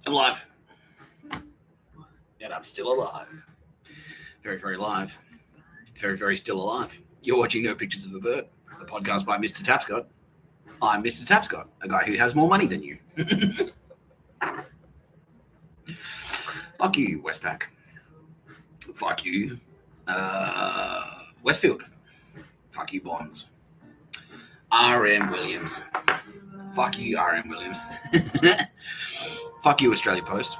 I'm live. And I'm still alive. Very, very live. Very, very still alive. You're watching No Pictures of a Bird, a podcast by Mr. Tapscott. I'm Mr. Tapscott, a guy who has more money than you. Fuck you, Westpac. Fuck you, Westfield. Fuck you, Bonds. R.M. Williams. Fuck you, R.M. Williams. Fuck you, Australia Post.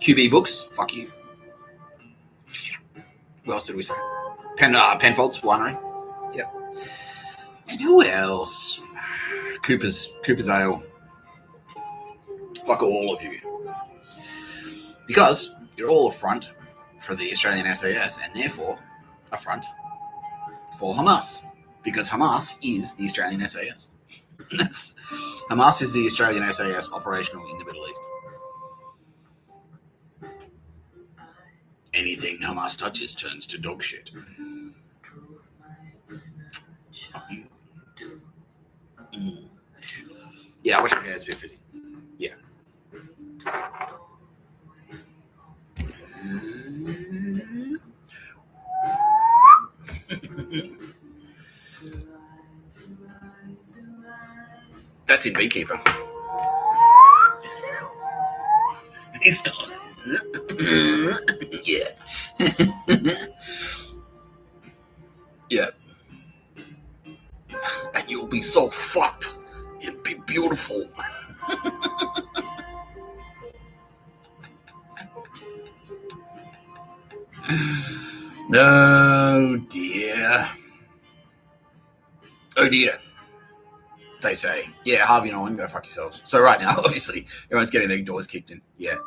QB Books. Fuck you. What else did we say? Penfolds Winery. Yep. And who else? Cooper's Ale. Fuck all of you. Because you're all a front for the Australian SAS and therefore a front for Hamas. Because Hamas is the Australian SAS. Hamas is the Australian SAS operational in the Middle East. Anything Hamas touches turns to dog shit. Yeah, I wish my hair was a bit frizzy. Yeah. That's in Beekeeper. He's done. Yeah. Yeah. And you'll be so fucked. It'll be beautiful. Oh dear. Oh dear. They say. Yeah, Harvey Norman, go fuck yourselves. So right now, obviously, everyone's getting their doors kicked in. Yeah.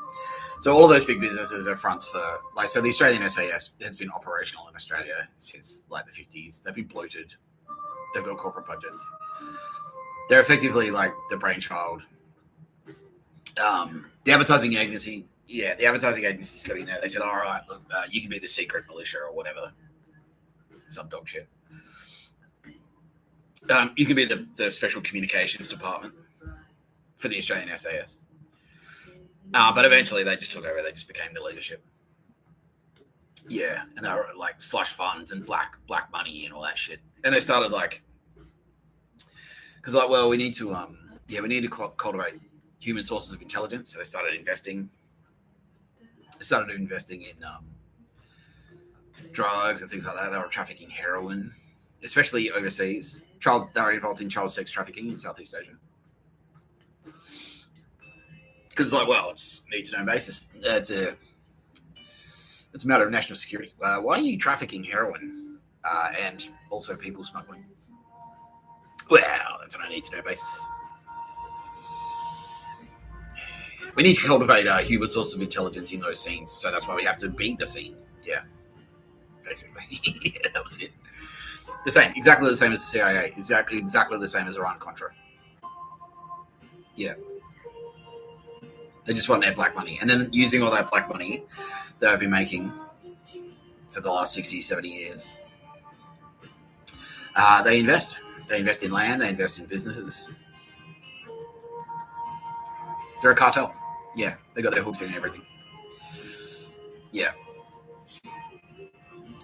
So all of those big businesses are fronts for, like, so the Australian SAS has been operational in Australia since, like, the 50s. They've been bloated. They've got corporate budgets. They're effectively, like, the brainchild. The advertising agency, the advertising agency's got in there. They said, all right, look, you can be the secret militia or whatever. Some dog shit. You can be the special communications department for the Australian SAS. But eventually they just took over. They just became the leadership. Yeah, and they were like slush funds and black money and all that shit. And they started like, because like, well, we need to cultivate human sources of intelligence. So they started investing. They started investing in drugs and things like that. They were trafficking heroin, especially overseas. They were involved in child sex trafficking in Southeast Asia. Because, like, well, it's need-to-know basis. It's a matter of national security. Why are you trafficking heroin and also people smuggling? Well, that's on a need-to-know basis. We need to cultivate a human source of intelligence in those scenes, so that's why we have to beat the scene. Yeah, basically. Yeah, that was it. Exactly the same as the CIA. Exactly the same as Iran-Contra. Yeah. They just want their black money. And then using all that black money they've been making for the last 60, 70 years, they invest. They invest in land. They invest in businesses. They're a cartel. Yeah, they got their hooks in everything. Yeah.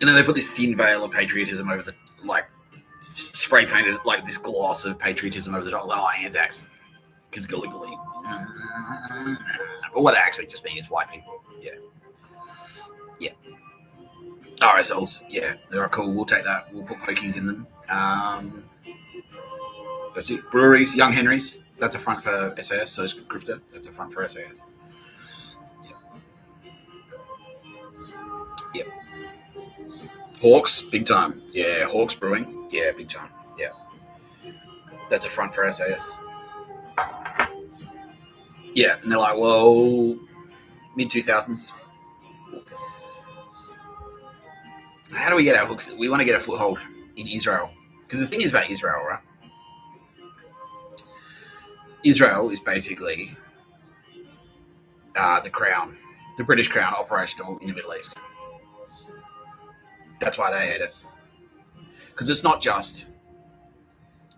And then they put this thin veil of patriotism over the, like, spray painted, like, this gloss of patriotism over the top. Oh, Anzacs. Because Gallipoli. But what it actually just means is white people. Yeah. Yeah. RSLs. Yeah. They're cool. We'll take that. We'll put pokies in them. That's it. Breweries. Young Henrys. That's a front for SAS. So is Grifter. That's a front for SAS. Yeah. Yep. Hawks. Big time. Yeah. Hawks Brewing. Yeah. Big time. Yeah. That's a front for SAS. Yeah, and they're like, well, mid-2000s. How do we get our hooks? We want to get a foothold in Israel. Because the thing is about Israel, right? Israel is basically the crown, the British crown operational in the Middle East. That's why they hate it. Because it's not just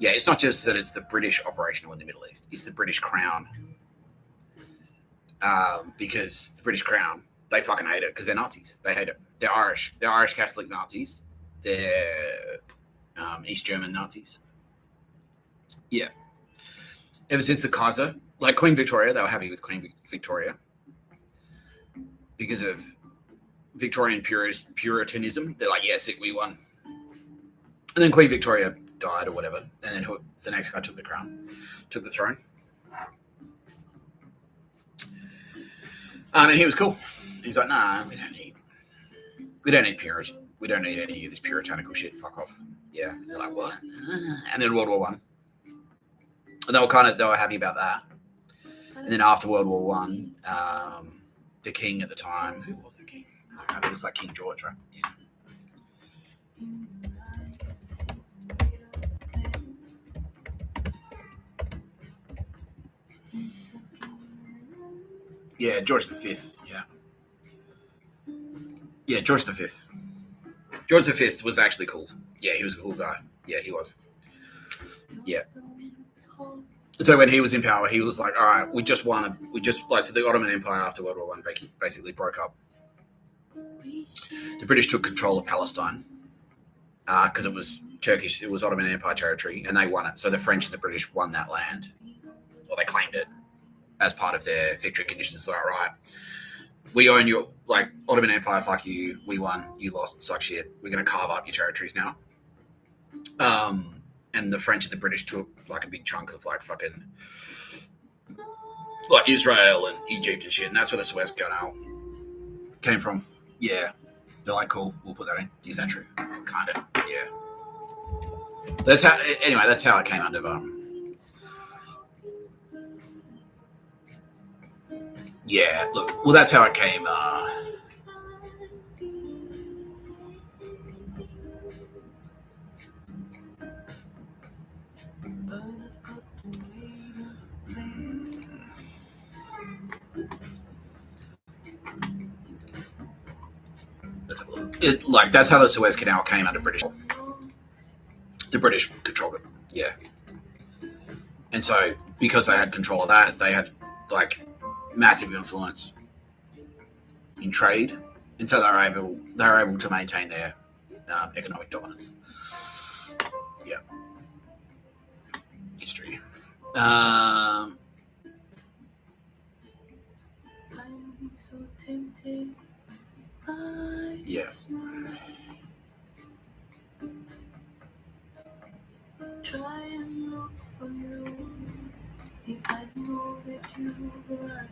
Yeah, it's not just that it's the British operational in the Middle East; it's the British Crown, because the British Crown, they fucking hate it because they're Nazis. They hate it. They're Irish. They're Irish Catholic Nazis. They're East German Nazis. Yeah. Ever since the Kaiser, like Queen Victoria, they were happy with Queen Victoria because of Victorian Puritanism. They're like, yeah, sick, we won. And then Queen Victoria died or whatever, and then the next guy took the throne. And he was cool. He's like, nah, we don't need Puritan. We don't need any of this puritanical shit. Fuck off. Yeah. And they're like, what? And then World War One. And they were happy about that. And then after World War One, the king at the time, who was the king? I think it was like King George, right? Yeah. Yeah, George V. Yeah. Yeah, George V. George V was actually cool. Yeah, he was a cool guy. Yeah, he was. Yeah. So when he was in power, he was like, all right, so the Ottoman Empire after World War One basically broke up. The British took control of Palestine because it was Turkish, it was Ottoman Empire territory, and they won it. So the French and the British won that land, or they claimed it as part of their victory conditions. So, all right, we own your, like, Ottoman Empire, fuck you, we won, you lost, suck shit, we're going to carve up your territories now. And the French and the British took like a big chunk of like fucking like Israel and Egypt and shit, and that's where the Suez Canal came from. Yeah, they're like, cool, we'll put that in. Is that true? Kind of. Yeah. That's how it came under. Yeah. Look. Well, that's how it came. That's how the Suez Canal came under British. The British controlled it. Yeah. And so, because they had control of that, they had like massive influence in trade, and so they were able to maintain their economic dominance. Yeah. History. I'm so tempted. Yeah. Try and look for you if I know that you were.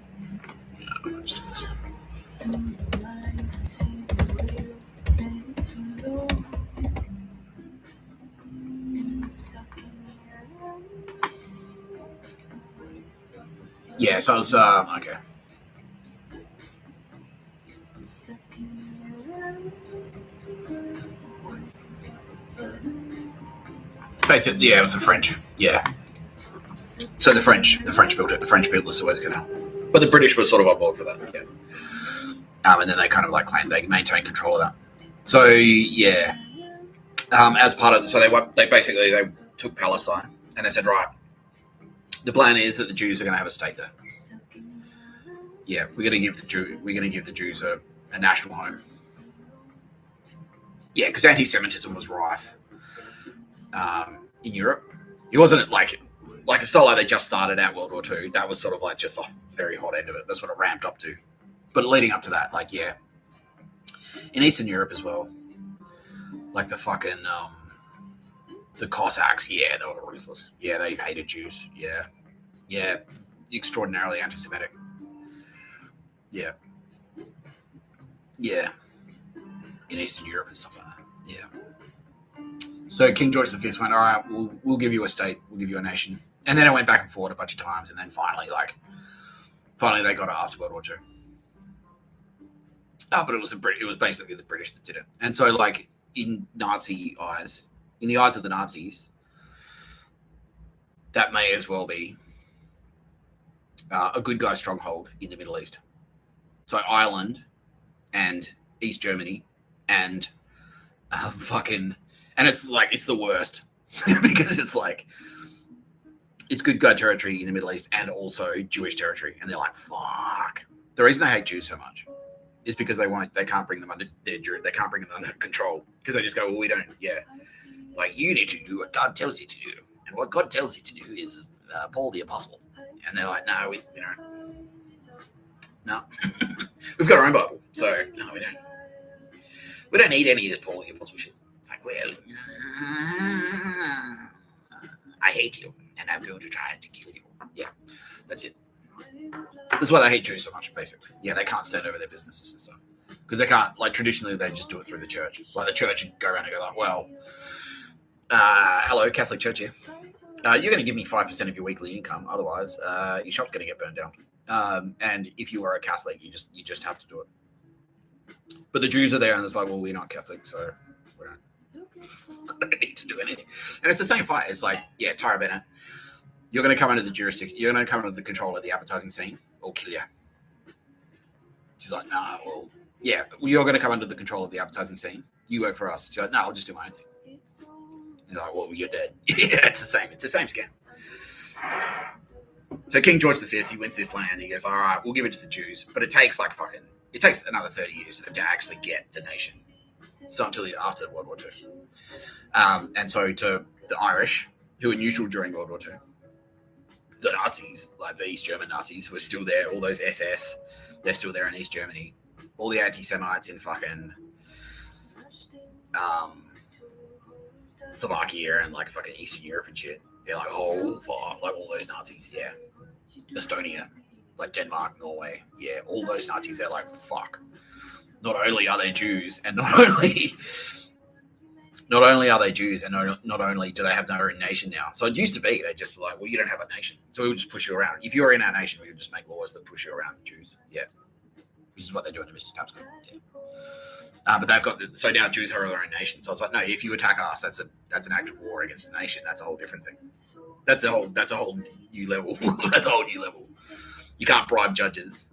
Yeah, so I was okay. Basically, yeah, it was the French. Yeah. So the French built it. The French built the Suez Canal, but the British were sort of on board for that. Yeah. And then they kind of like claimed they maintained control of that. So yeah, as part of they took Palestine and they said, right, the plan is that the Jews are going to have a state there. Yeah, we're going to give the Jews a national home. Yeah, because anti-Semitism was rife in Europe. It wasn't like it's not like they just started out World War II. That was sort of like just the very hot end of it. That's what it ramped up to. But leading up to that, like, yeah, in Eastern Europe as well, like the fucking the Cossacks, yeah, they were ruthless. Yeah, they hated Jews. Yeah, extraordinarily anti-Semitic. Yeah, in Eastern Europe and stuff like that. Yeah. So King George V went, all right, we'll give you a state, we'll give you a nation, and then it went back and forth a bunch of times, and then finally they got it after World War II. But it was basically the British that did it, and so like in the eyes of the Nazis, that may as well be a good guy stronghold in the Middle East. So Ireland and East Germany and and it's the worst. because it's like, it's good guy territory in the Middle East and also Jewish territory. And they're like, fuck. The reason they hate Jews so much is because they can't bring them under they can't bring them under control, because they just go, well, we don't, like, you need to do what God tells you to do. And what God tells you to do is Paul the Apostle. And they're like, no, no. We've got our own Bible, so no, we don't need any of this Paul the Apostle shit. It's like, well, I hate you, and I'm going to try to kill you. Yeah, that's it. That's why they hate Jews so much, basically. Yeah, they can't stand over their businesses and stuff. Because they can't, like, traditionally, they just do it through the church. Like, the church would go around and go like, well, hello, Catholic Church here. You're going to give me 5% of your weekly income. Otherwise, your shop's going to get burned down. And if you are a Catholic, you just have to do it. But the Jews are there, and it's like, well, we're not Catholic, so we don't need to do anything. And it's the same fight. It's like, yeah, Tara Bennett, you're going to come under the jurisdiction. You're going to come under the control of the advertising scene, or kill you. She's like, nah, well, yeah, you're going to come under the control of the advertising scene. You work for us. She's like, no, I'll just do my own thing. He's like, well, you're dead. Yeah, it's the same. It's the same scam. So King George V, he wins this land. He goes, all right, we'll give it to the Jews. But it takes another 30 years for them to actually get the nation. It's not until after World War II. And so to the Irish, who were neutral during World War II, the Nazis, like the East German Nazis, who are still there, all those SS, they're still there in East Germany. All the anti-Semites in fucking Slovakia and like fucking Eastern Europe and shit. They're like, oh fuck, like all those Nazis, yeah. Estonia, like Denmark, Norway, yeah, all those Nazis, they're like, fuck. Not only are they Jews, and not only are they Jews, and not only do they have their own nation now. So it used to be, they just were like, well, you don't have a nation. So we would just push you around. If you're in our nation, we would just make laws that push you around, Jews. Yeah. Which is what they're doing to Mr. Tapscott. Yeah. But they've got so now Jews are their own nation. So it's like, no, if you attack us, that's an act of war against the nation. That's a whole different thing. That's a whole new level. That's a whole new level. You can't bribe judges.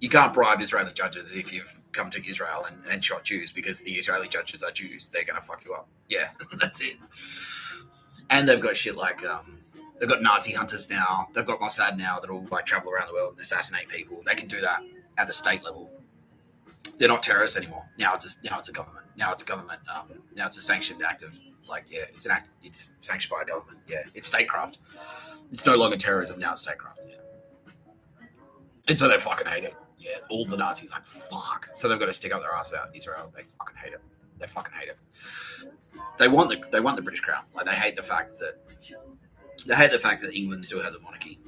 You can't bribe Israeli judges if you've come to Israel and shot Jews, because the Israeli judges are Jews. They're going to fuck you up. Yeah, that's it. And they've got shit like, they've got Nazi hunters now. They've got Mossad now that'll like travel around the world and assassinate people. They can do that at the state level. They're not terrorists anymore. Now it's a government. Now it's government. Now it's a sanctioned act of, like, yeah, it's an act. It's sanctioned by a government. Yeah, it's statecraft. It's no longer terrorism. Now it's statecraft. Yeah. And so they fucking hate it. Yeah, all the Nazis like, fuck. So they've got to stick up their ass about Israel. They fucking hate it. They fucking hate it. They want the British crown. Like, they hate the fact that England still has a monarchy.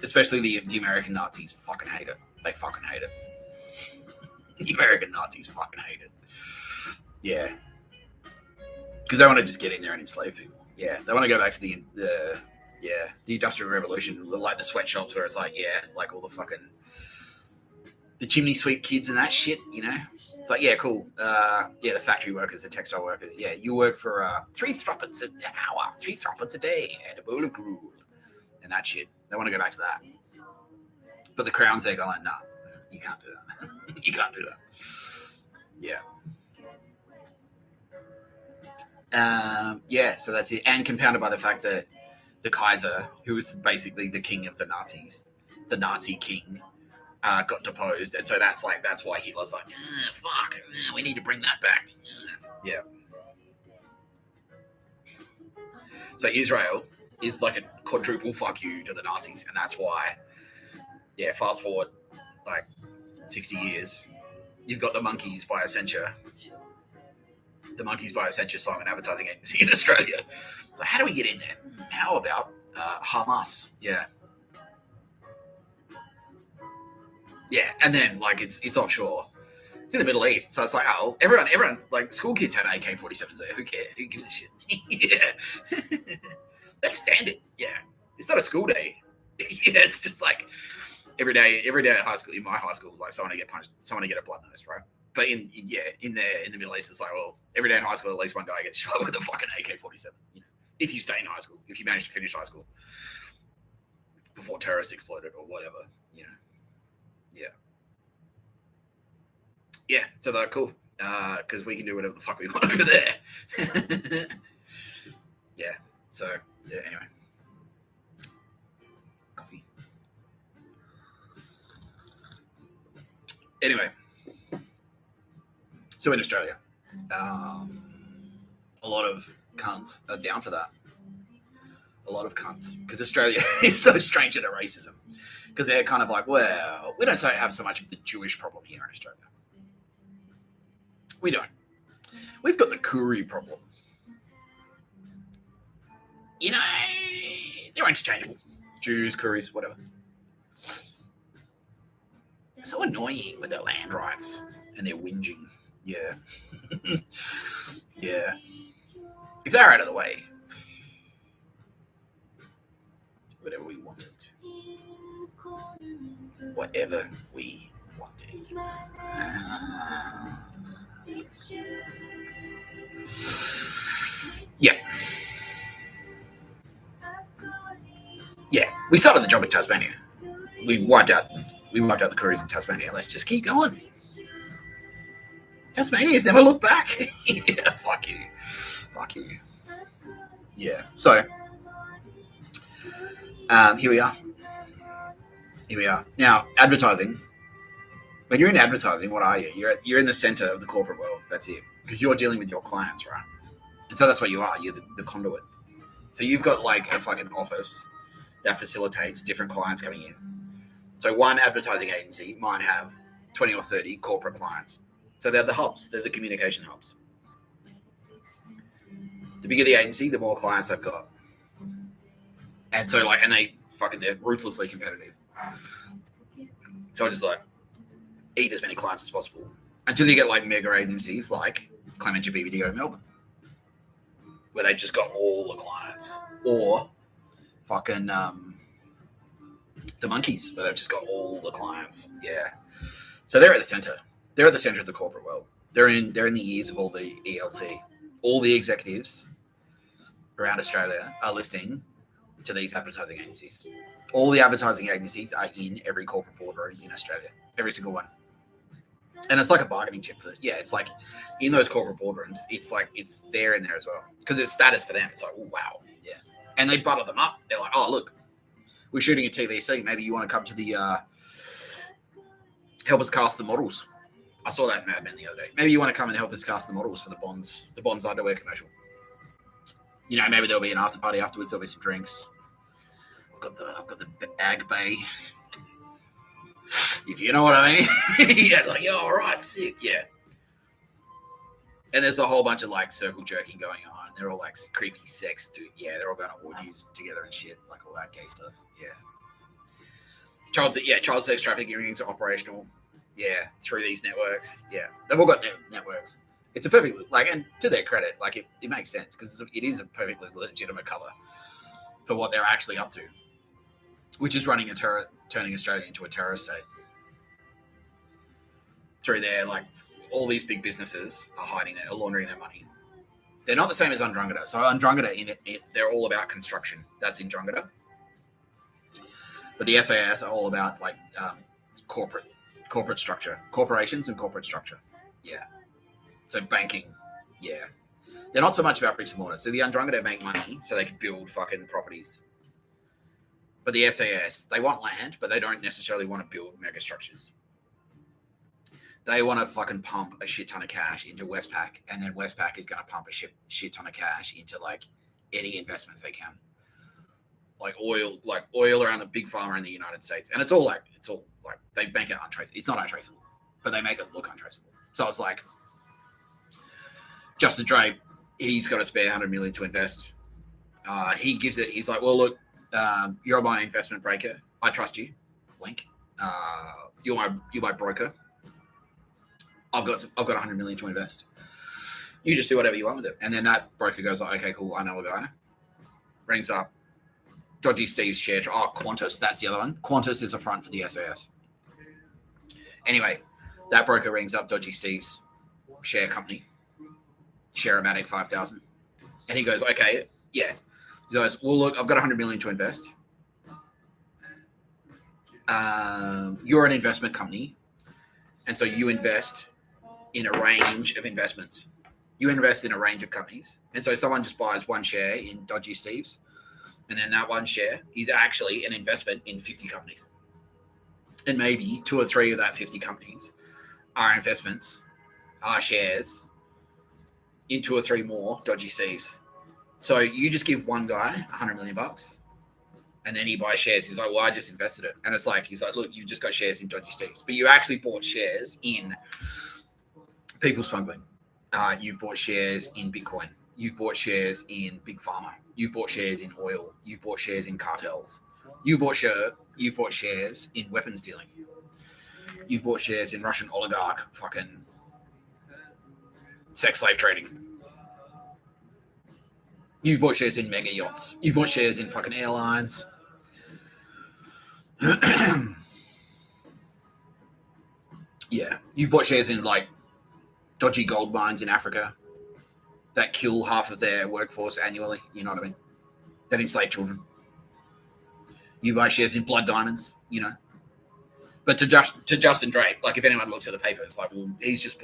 Especially the American Nazis fucking hate it. They fucking hate it. The American Nazis fucking hate it. Yeah. Because they want to just get in there and enslave people. Yeah. They want to go back to the Industrial Revolution, like the sweatshops where it's like, yeah, like all the fucking, the chimney sweep kids and that shit, you know? It's like, yeah, cool. The factory workers, the textile workers. Yeah, you work for 3 thruppence an hour, 3 thruppence a day, and a bowl of gruel. And that shit. They want to go back to that. But the Crown's there going like, nah, you can't do that. You can't do that. Yeah. So that's it. And compounded by the fact that the Kaiser, who was basically the king of the Nazis, the Nazi king, got deposed. And so that's why Hitler's like, fuck, we need to bring that back. Yeah. So Israel is like a quadruple fuck you to the Nazis, and that's why, yeah, fast forward like 60 years, you've got the Monkeys by Accenture. The Monkeys by Accenture sign an advertising agency in Australia. So how do we get in there? How about Hamas? Yeah. Yeah, and then like it's offshore. It's in the Middle East, so it's like, oh, everyone, like school kids have AK-47s there. Who cares? Who gives a shit? Yeah. That's standard. Yeah. It's not a school day. Yeah, it's just like every day at high school, in my high school, like someone to get punched, someone to get a blood nose, right? But in the Middle East, it's like, well, every day in high school, at least one guy gets shot with a fucking AK-47. You know, if you stay in high school, if you manage to finish high school before terrorists exploded or whatever, you know. Yeah. Yeah. So they're cool. because we can do whatever the fuck we want over there. Yeah. So yeah. Anyway, coffee. Anyway, so in Australia, a lot of cunts are down for that. A lot of cunts, because Australia is no stranger to racism. Because they're kind of like, well, we don't have so much of the Jewish problem here in Australia. We don't. We've got the Koori problem. You know, they're interchangeable. Jews, Kooris, whatever. They're so annoying with their land rights and their whinging. Yeah. Yeah. If they're out of the way, whatever we wanted. Whatever we wanted. Yeah. Yeah. We started the job in Tasmania. We wiped out the Kooris in Tasmania. Let's just keep going. Tasmania's never looked back. Yeah, fuck you. Fuck you. Yeah. So here we are. Here we are. Now, advertising. When you're in advertising, what are you? You're in the center of the corporate world. That's it. Because you're dealing with your clients, right? And so that's what you are. You're the conduit. So you've got like a fucking office that facilitates different clients coming in. So one advertising agency might have 20 or 30 corporate clients. So they're the hubs. They're the communication hubs. The bigger the agency, the more clients they've got. And so they're ruthlessly competitive. So I just like eat as many clients as possible until you get like mega agencies like Clementia BBDO Melbourne, where they just got all the clients, or fucking the Monkeys, where they've just got all the clients. Yeah. So they're at the center. They're at the center of the corporate world. They're in the ears of all the ELT. All the executives around Australia are listening to these advertising agencies. All the advertising agencies are in every corporate boardroom in Australia. Every single one. And it's like a bargaining chip for it's like in those corporate boardrooms, it's like it's there in there as well. Because it's status for them. It's like, oh, wow. Yeah. And they butter them up. They're like, oh, look, we're shooting a TVC. Maybe you want to come to the help us cast the models. I saw that in Mad Men the other day. Maybe you want to come and help us cast the models for the Bonds underwear commercial. You know, maybe there'll be an after party afterwards. There'll be some drinks. I've got the Ag Bay. If you know what I mean. Yeah, like, all right, sick. Yeah. And there's a whole bunch of like circle jerking going on. They're all like creepy sex, dude. Yeah, they're all going to orgies together and shit, like all that gay stuff. Yeah. Child sex trafficking rings are operational. Yeah, through these networks. Yeah, they've all got networks. It's a perfectly and to their credit, like it makes sense because it is a perfectly legitimate cover for what they're actually up to, which is turning Australia into a terrorist state. Through there, like all these big businesses are hiding are laundering their money. They're not the same as Andromeda. So Andromeda, they're all about construction. That's in Andromeda. But the SAS are all about like corporate structure, corporations and corporate structure. Yeah. So banking. Yeah. They're not so much about bricks and mortar. So the Andromeda make money so they can build fucking properties. But the SAS, they want land, but they don't necessarily want to build mega structures. They want to fucking pump a shit ton of cash into Westpac, and then Westpac is going to pump a shit ton of cash into like any investments they can. Like oil around the big pharma in the United States. And it's all like they make it untraceable. It's not untraceable, but they make it look untraceable. So it's like Justin Dre, he's got a spare $100 million to invest. He gives it. He's like, well, look, you're my investment breaker. I trust you. Wink. You're my broker. I've got $100 million to invest. You just do whatever you want with it. And then that broker goes like, okay, cool. I know a guy. Rings up. Dodgy Steve's share. Oh, Qantas. That's the other one. Qantas is a front for the SAS. Anyway, that broker rings up Dodgy Steve's share company. Share-O-Matic 5,000. And he goes, okay, yeah. He goes, well, look, I've got $100 million to invest. You're an investment company. And so you invest in a range of investments. You invest in a range of companies. And so someone just buys one share in Dodgy Steve's, and then that one share is actually an investment in 50 companies. And maybe 2 or 3 of that 50 companies are investments, are shares in 2 or 3 more Dodgy Steve's. So you just give one guy $100 million, and then he buys shares. He's like, well, I just invested it. And it's like, he's like, look, you just got shares in Dodgy Steve's, but you actually bought shares in people smuggling. You bought shares in Bitcoin. You've bought shares in Big Pharma. You bought shares in oil. You bought shares in cartels. You bought shares in weapons dealing. You've bought shares in Russian oligarch fucking sex slave trading. You've bought shares in mega yachts. You've bought shares in fucking airlines. Yeah. You've bought shares in like dodgy gold mines in Africa that kill half of their workforce annually. You know what I mean? That enslave children. You buy shares in blood diamonds, you know. But to Justin Drake, like if anyone looks at the paper, it's like, well, he's just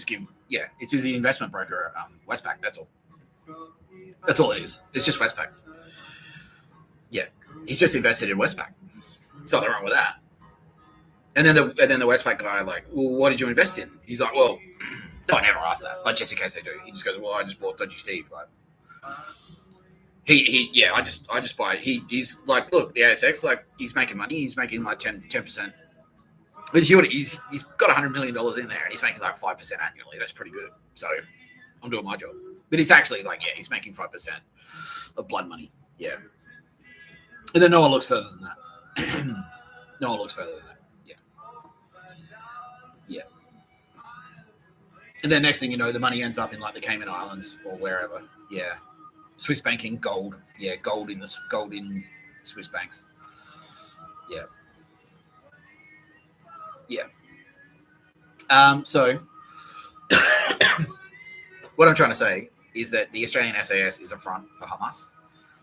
given, yeah, it's the investment broker at Westpac. That's all. That's all it is. It's just Westpac. Yeah, he's just invested in Westpac. There's nothing wrong with that. And then the Westpac guy, like, well, what did you invest in? He's like, well, no, I never asked that. But just in case they do, he just goes, well, I just bought Dodgy Steve. Like, yeah, I just buy it. He's like, look, the ASX, like, he's making money. He's making like 10%. But he's got $100 million in there, and he's making like 5% annually. That's pretty good. So I'm doing my job. But it's actually like, yeah, he's making 5% of blood money. Yeah. And then no one looks further than that. No one looks further than that. Yeah. Yeah. And then next thing you know, the money ends up in like the Cayman Islands or wherever. Yeah. Swiss banking, gold. Yeah, gold in Swiss banks. Yeah. Yeah. So what I'm trying to say is that the Australian SAS is a front for Hamas.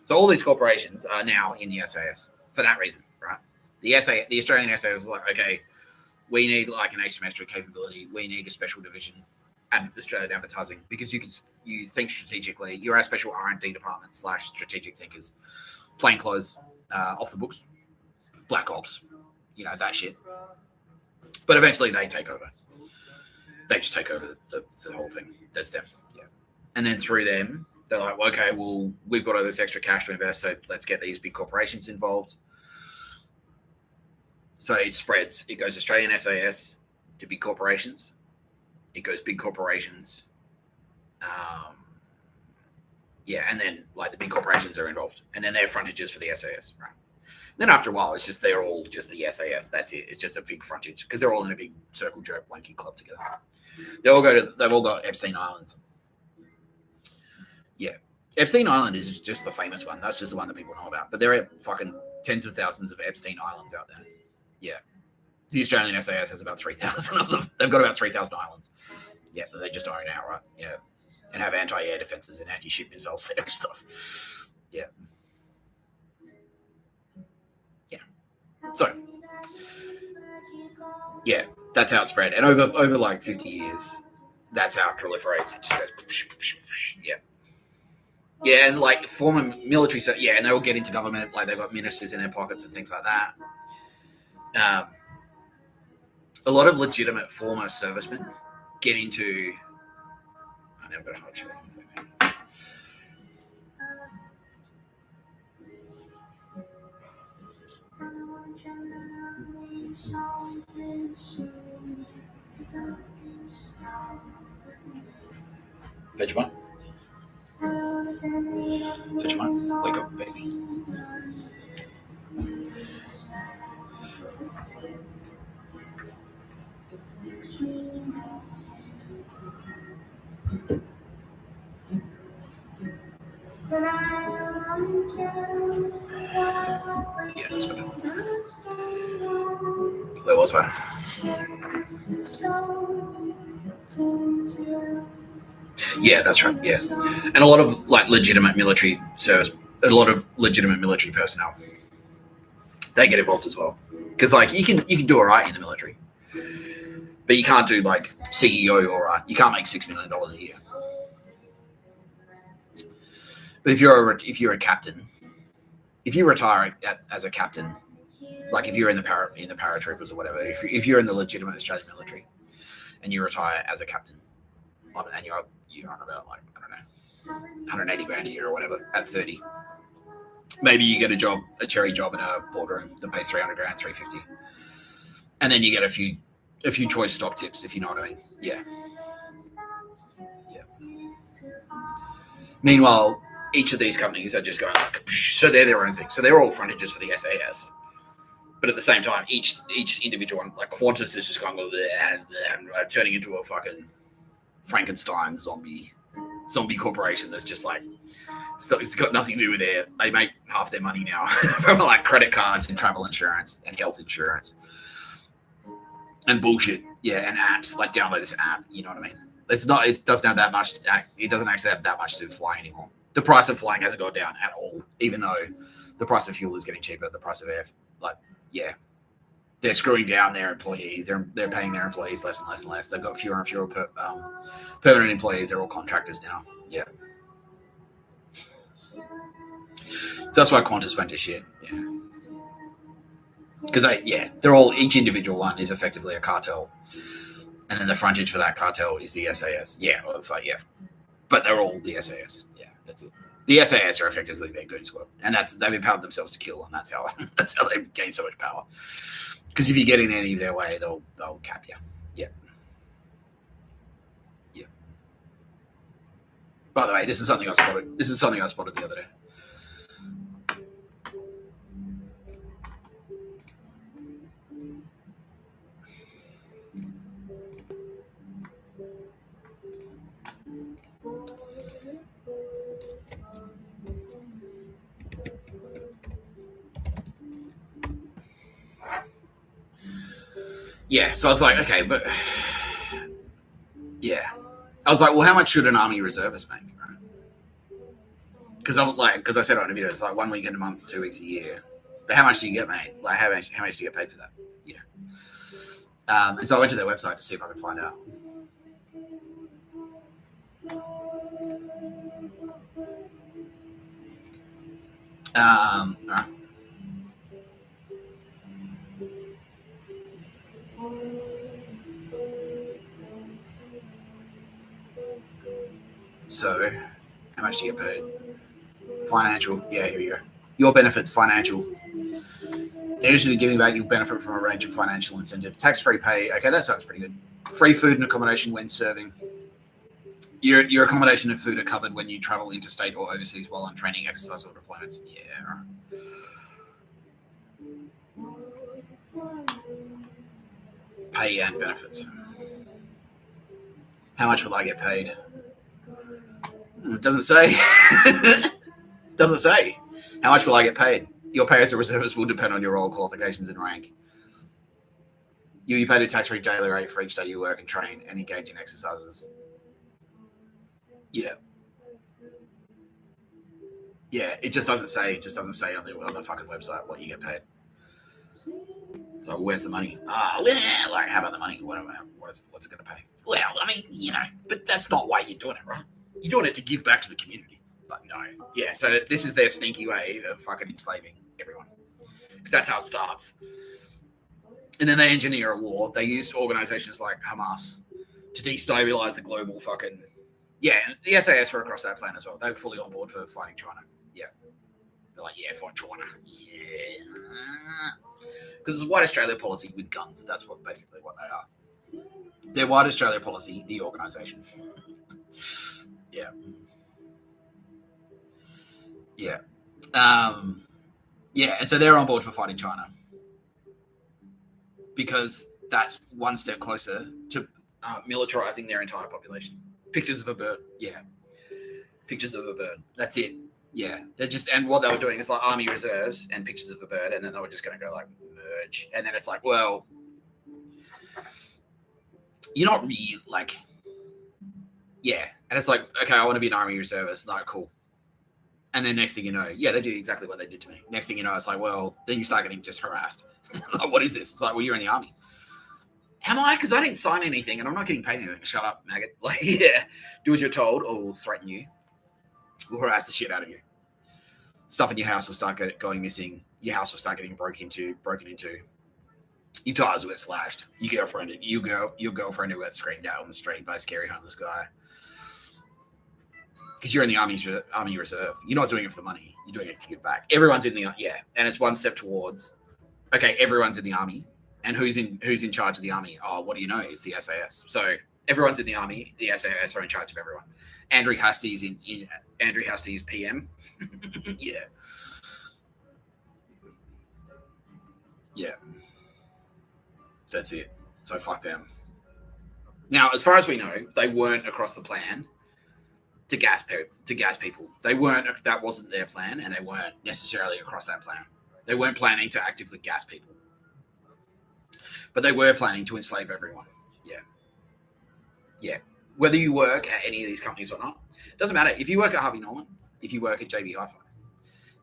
So all these corporations are now in the SAS for that reason, right? The Australian SAS is like, okay, we need like an asymmetric capability. We need a special division at Australian advertising because you think strategically. You're our special R&D department / strategic thinkers, plain clothes, off the books, black ops, you know, that shit. But eventually they take over. They just take over the whole thing. That's them. Yeah. And then through them, they're like, well, okay, well, we've got all this extra cash to invest, so let's get these big corporations involved. So it spreads. It goes Australian SAS to big corporations. It goes big corporations. Yeah, and then like the big corporations are involved. And then they're frontages for the SAS, right? Then after a while, it's just they're all just the SAS. That's it. It's just a big frontage because they're all in a big circle jerk wanky club together. They've all got Epstein Islands. Yeah, Epstein Island is just the famous one. That's just the one that people know about. But there are fucking tens of thousands of Epstein Islands out there. Yeah, the Australian SAS has about 3,000 of them. They've got about 3,000 islands. Yeah, but they just own out, right? Yeah, and have anti-air defenses and anti-ship missiles there and stuff. Yeah. So, yeah, that's how it spread. And over like 50 years, that's how it proliferates. It just goes, yeah. Yeah, and like former military, yeah, and they all get into government, like they've got ministers in their pockets and things like that. A lot of legitimate former servicemen get into. I never got a hot shot. Vegemite? Vegemite? Wake up, baby. Yeah, that's good. Where was I? Yeah, that's right. Yeah, and a lot of like legitimate military service, a lot of legitimate military personnel, they get involved as well because like you can do all right in the military, But you can't do like CEO or you can't make $6 million a year. But if you're a captain, if you retire as a captain, like if you're in the paratroopers or whatever, if you're in the legitimate Australian military and you retire as a captain, and you're on about like, I don't know, 180 grand a year or whatever at 30, maybe you get a cherry job in a boardroom that pays 300 grand, 350, and then you get a few choice stock tips, if you know what I mean. Yeah. Meanwhile, each of these companies are just going like, so they're their own thing. So they're all frontages for the SAS. But at the same time, each individual one, like Qantas is just going turning into a fucking Frankenstein zombie corporation that's just like, it's got nothing to do with they make half their money now from like credit cards and travel insurance and health insurance and bullshit. Yeah, and apps, like download this app, you know what I mean? It doesn't have that much, it doesn't actually have that much to do with flying anymore. The price of flying hasn't gone down at all, even though the price of fuel is getting cheaper. The price of air, they're screwing down their employees. They're paying their employees less and less and less. They've got fewer and fewer permanent employees. They're all contractors now. Yeah. So that's why Qantas went to shit. Yeah. Because they're all, each individual one is effectively a cartel. And then the frontage for that cartel is the SAS. Yeah, well, it's like, but they're all the SAS. Yeah, that's it. The SAS are effectively their goon squad, and they've empowered themselves to kill, and that's how they gain so much power. Because if you get in any of their way, they'll cap you. Yeah. Yeah. By the way, this is something I spotted. The other day. Yeah, so I was like, okay, but I was like, well, how much should an army reservist make? Right? Because I said on a video, it's like 1 week in a month, 2 weeks a year. But how much do you get, mate? Like, how much do you get paid for that? You know. And so I went to their website to see if I could find out. All right. So, how much do you get paid? Financial. Yeah, here you go. Your benefits, financial. They're usually giving back, you'll benefit from a range of financial incentive. Tax-free pay. Okay, that sounds pretty good. Free food and accommodation when serving. Your accommodation and food are covered when you travel interstate or overseas while on training, exercise, or deployments. Yeah, right. Pay and benefits. How much will I get paid? It doesn't say. Doesn't say. How much will I get paid? Your pay as a reservist will depend on your role, qualifications, and rank. You'll be paid a tax-free daily rate for each day you work and train and engage in exercises. Yeah. Yeah, it just doesn't say. It just doesn't say on the fucking website what you get paid. So where's the money? Like, how about the money? What's it going to pay? Well, I mean, but that's not why you're doing it, right? You're doing it to give back to the community. Like, no. Yeah, so this is their sneaky way of fucking enslaving everyone. Because that's how it starts. And then they engineer a war. They use organizations like Hamas to destabilize the global fucking... Yeah, and the SAS were across that plan as well. They were fully on board for fighting China. Yeah. They're like, fight China. Yeah. Because it's White Australia policy with guns. That's basically what they are. They're White Australia policy, the organisation. Yeah. Yeah. And so they're on board for fighting China. Because that's one step closer to militarising their entire population. Pictures of a bird. Yeah. Pictures of a bird. That's it. Yeah. And what they were doing is like army reserves and pictures of a bird, and then they were just going to go like merge. And then it's like, well, you're not really like, yeah. And it's like, okay, I want to be an army reservist. Like, cool. And then next thing you know, they do exactly what they did to me. Next thing you know, it's like, well, then you start getting just harassed. Like, what is this? It's like, well, you're in the army. Am I? Because I didn't sign anything and I'm not getting paid anything. Shut up, maggot. Like, yeah, do as you're told or we'll threaten you. We'll harass the shit out of you. Stuff in your house will start going missing. Your house will start getting broken into. Your tires will get slashed. Your girlfriend will get screamed out on the street by a scary homeless guy. Because you're in the Army Reserve. You're not doing it for the money. You're doing it to give back. Everyone's in the and it's one step towards. Okay, everyone's in the Army, and who's in charge of the Army? Oh, what do you know? It's the SAS. So everyone's in the Army. The SAS are in charge of everyone. Andrew Hasty's Andrew Hasty's PM. Yeah. Yeah. That's it. So fuck them. Now, as far as we know, they weren't across the plan to gas people. They weren't. That wasn't their plan, and they weren't necessarily across that plan. They weren't planning to actively gas people, but they were planning to enslave everyone. Yeah. Whether you work at any of these companies or not, doesn't matter. If you work at Harvey Norman, if you work at JB Hi-Fi,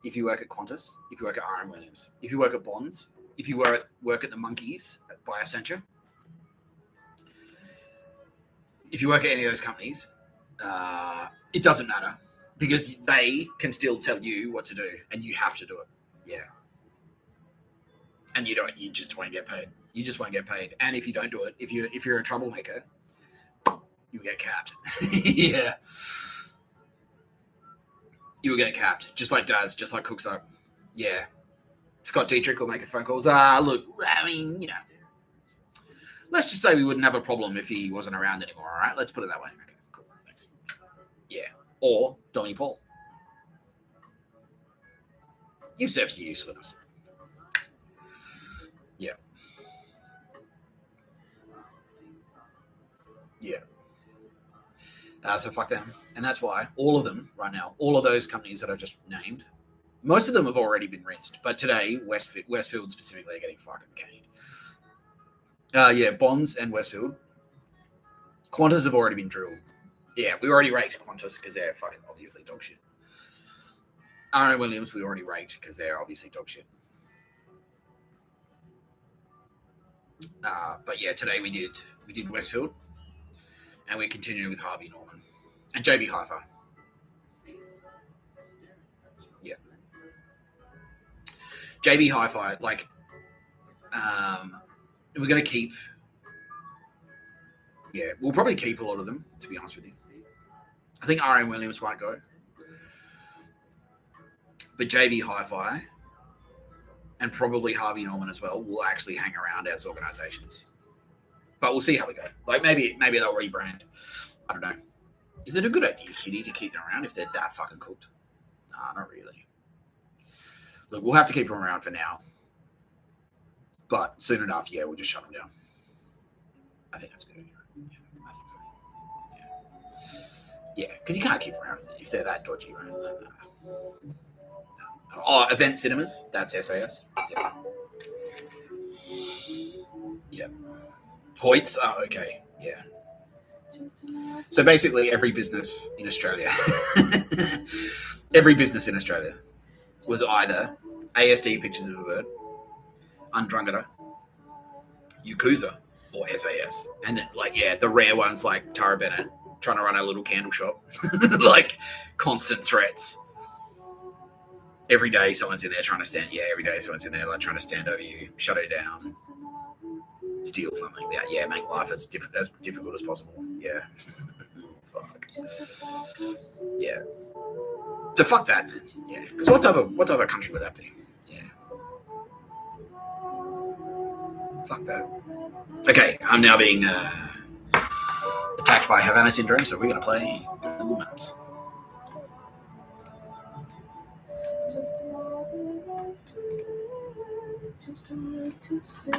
if you work at Qantas, if you work at RM Williams, if you work at Bonds, if you work at the Monkeys by Accenture, if you work at any of those companies, it doesn't matter because they can still tell you what to do and you have to do it. Yeah. And you just won't get paid. You just won't get paid. And if you don't do it, if you're a troublemaker, you get capped. Yeah. You will get capped. Just like Daz, just like Cooks Up. Yeah. Scott Dietrich will make a phone calls. Look, I mean, let's just say we wouldn't have a problem if he wasn't around anymore, all right? Let's put it that way. Okay, cool. Thanks. Yeah. Or Donnie Paul. You've served your use with us. Yeah. Yeah. So fuck them. And that's why all of them right now, all of those companies that I just named, most of them have already been rinsed. But today, Westfield specifically are getting fucking caned. Yeah, Bonds and Westfield. Qantas have already been drilled. Yeah, we already raked Qantas because they're fucking obviously dog shit. RM Williams, we already raked because they're obviously dog shit. But yeah, today we did Westfield, and we're continuing with Harvey Norman and JB Hi-Fi. Yeah, JB Hi-Fi, like, we're going to keep. Yeah, we'll probably keep a lot of them, to be honest with you. I think RM Williams might go, but JB Hi-Fi and probably Harvey Norman as well will actually hang around as organisations. But we'll see how we go. Like maybe they'll rebrand. I don't know. Is it a good idea, Kitty, to keep them around if they're that fucking cooked? Nah, not really. Look, we'll have to keep them around for now. But soon enough, yeah, we'll just shut them down. I think that's good. Yeah, I think so. Yeah, because you can't keep them around if they're that dodgy, right? No. Oh, Event Cinemas, that's SAS. Yeah. Yeah. Hoyts, oh, okay. Yeah. So basically every business in Australia was either ASD Pictures of a Bird, Undrungada, Yakuza, or SAS. And then, like, yeah, the rare ones like Tara Bennett trying to run a little candle shop. Like, constant threats. Every day someone's in there trying to stand. Yeah, every day someone's in there like trying to stand over you, shut it down, steal something. Yeah, make life as difficult as possible. Yeah. Fuck. Yeah. So fuck that. Yeah. Because what type of country would that be? Yeah. Fuck that. Okay, I'm now being attacked by Havana syndrome, so we're gonna play Google Maps. Just another life to live, just a word to say,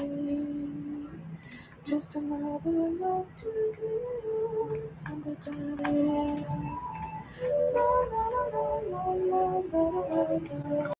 just another love to give, and a darling. La la la la la la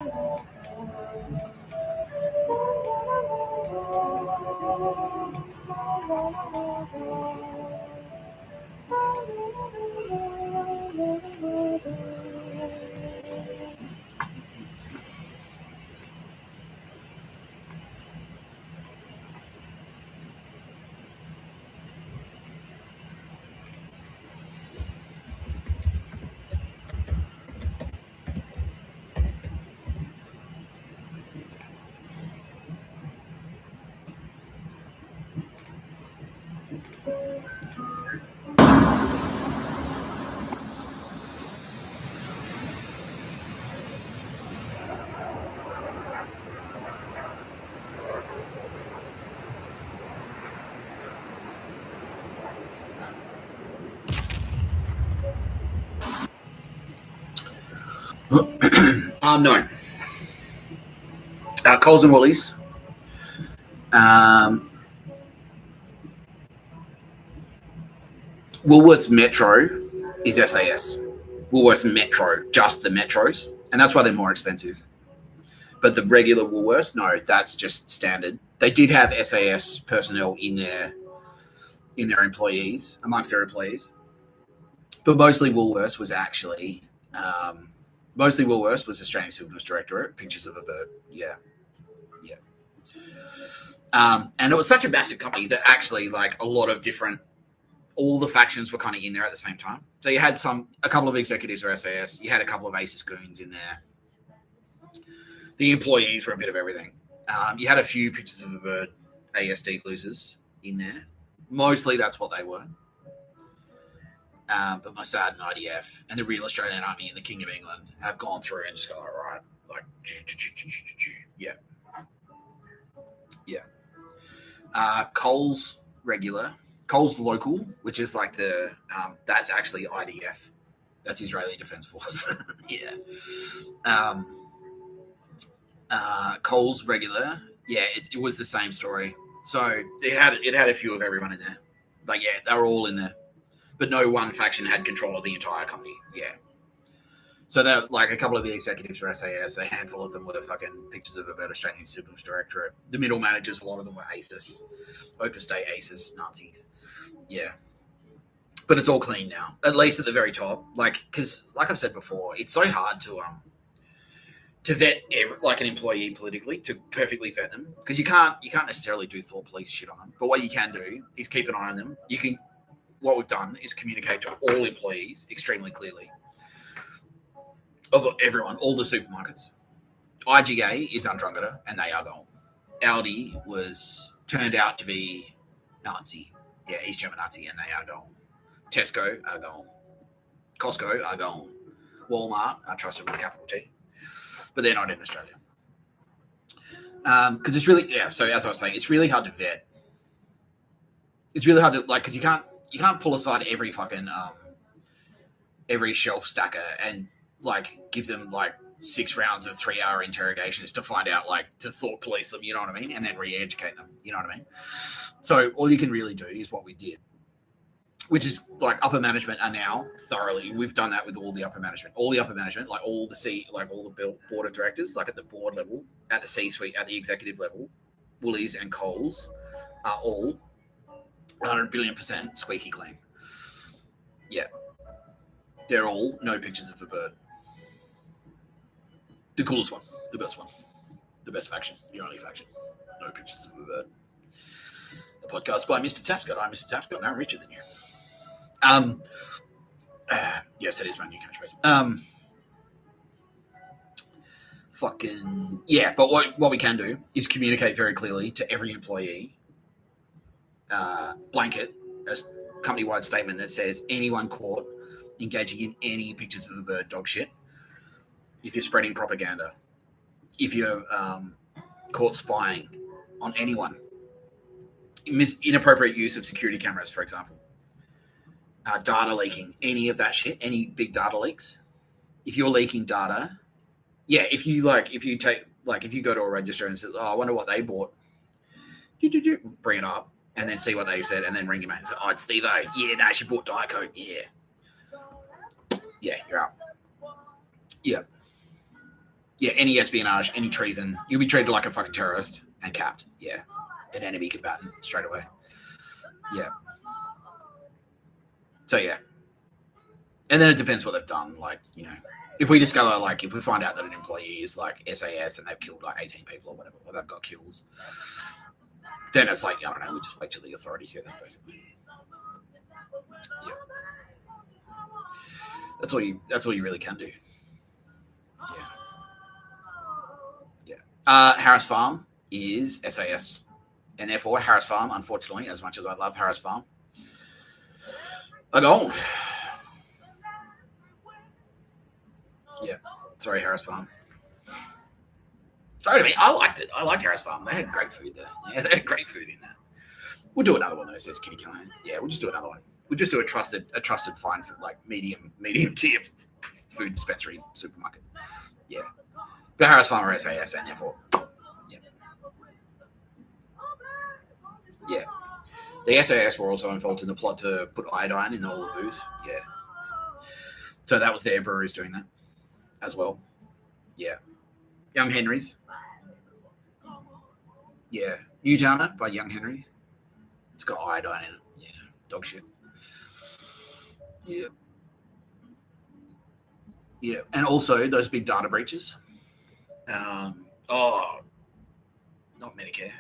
No. Coles and Woolies. Woolworths Metro is SAS. Woolworths Metro, just the Metros, and that's why they're more expensive. But the regular Woolworths, no, that's just standard. They did have SAS personnel in their employees, amongst their employees, but mostly Woolworths was actually Australian Signals Directorate, pictures of a bird. Yeah. And it was such a massive company that actually, like, a lot of different, all the factions were kind of in there at the same time. So you had a couple of executives for SAS, you had a couple of ASIS goons in there. The employees were a bit of everything. You had a few pictures of a bird ASD losers in there. Mostly that's what they were. But Mossad and IDF and the Real Australian Army and the King of England have gone through and just go, all right, like, yeah. Coles regular, Coles local, which is like the, that's actually IDF. That's Israeli Defense Force. Yeah. Coles regular, yeah, it was the same story. So it had a few of everyone in there. Like, yeah, they were all in there, but no one faction had control of the entire company. Yeah. So that, like, a couple of the executives for SAS, a handful of them were fucking pictures of a Australian Signals Directorate. The middle managers, a lot of them were ASIS, Opus Dei ASIS Nazis. Yeah. But it's all clean now, at least at the very top. Like, because, like I've said before, it's so hard to vet like an employee politically, to perfectly vet them, because you can't necessarily do thought police shit on them. But what you can do is keep an eye on them. What we've done is communicate to all employees extremely clearly. Of everyone, all the supermarkets. IGA is Undrungada, and they are gone. Aldi turned out to be Nazi. Yeah, East German Nazi, and they are gone. Tesco are gone. Costco are gone. Walmart are trusted with a capital T, but they're not in Australia. Because it's really, yeah, so as I was saying, it's really hard to vet. It's really hard to, like, because you can't pull aside every fucking every shelf stacker and, like, give them, like, 6 rounds of 3-hour interrogations to find out, like, to thought police them, you know what I mean? And then re-educate them, you know what I mean? So all you can really do is what we did, which is, like, upper management are now thoroughly, we've done that with all the upper management, like all the board of directors, like at the board level, at the C-suite, at the executive level, Woolies and Coles are all 100 billion% squeaky clean. Yeah. They're all no pictures of a bird. The coolest one, the best one, the best faction, the only faction, no pictures of a bird. The podcast by Mr. Tapscott. I'm Mr. Tapscott, now I'm richer than you. Yes, that is my new catchphrase. Fucking, yeah, but what we can do is communicate very clearly to every employee, blanket, a company-wide statement that says anyone caught engaging in any pictures of a bird, dog shit, if you're spreading propaganda, if you're caught spying on anyone, inappropriate use of security cameras, for example, data leaking, any of that shit, any big data leaks, if you're leaking data, yeah, if you go to a register and say, oh, I wonder what they bought, bring it up and then see what they said and then ring him and say, oh, it's Steve O. Yeah, no, she bought Diet Coke. Yeah. Yeah, you're up. Yeah. Yeah, any espionage, any treason, you'll be treated like a fucking terrorist and capped. Yeah. An enemy combatant straight away. Yeah. So, yeah. And then it depends what they've done. Like, you know, if we discover, like, if we find out that an employee is, like, SAS and they've killed, like, 18 people or whatever, or they've got kills, then it's like, I don't know, we just wait till the authorities hear that, basically. Yeah. That's all you really can do. Yeah. Yeah. Harris Farm is SAS. And therefore, Harris Farm, unfortunately, as much as I love Harris Farm, are gone. Yeah. Sorry, Harris Farm. Sorry to me. I liked it. I liked Harris Farm. They had great food there. Yeah, they had great food in there. We'll do another one though, says Kitty Callahan. Yeah, we'll just do another one. We'll just do a trusted fine for, like, medium tier food dispensary supermarket. Yeah. But Harris Farmer SAS, and therefore, yeah. Yeah. The SAS were also involved in the plot to put iodine in all the booze. Yeah. So that was their breweries doing that as well. Yeah. Young Henry's. Yeah. Newtowner by Young Henry. It's got iodine in it. Yeah. Dog shit. Yeah. Yeah. And also those big data breaches. Not Medicare.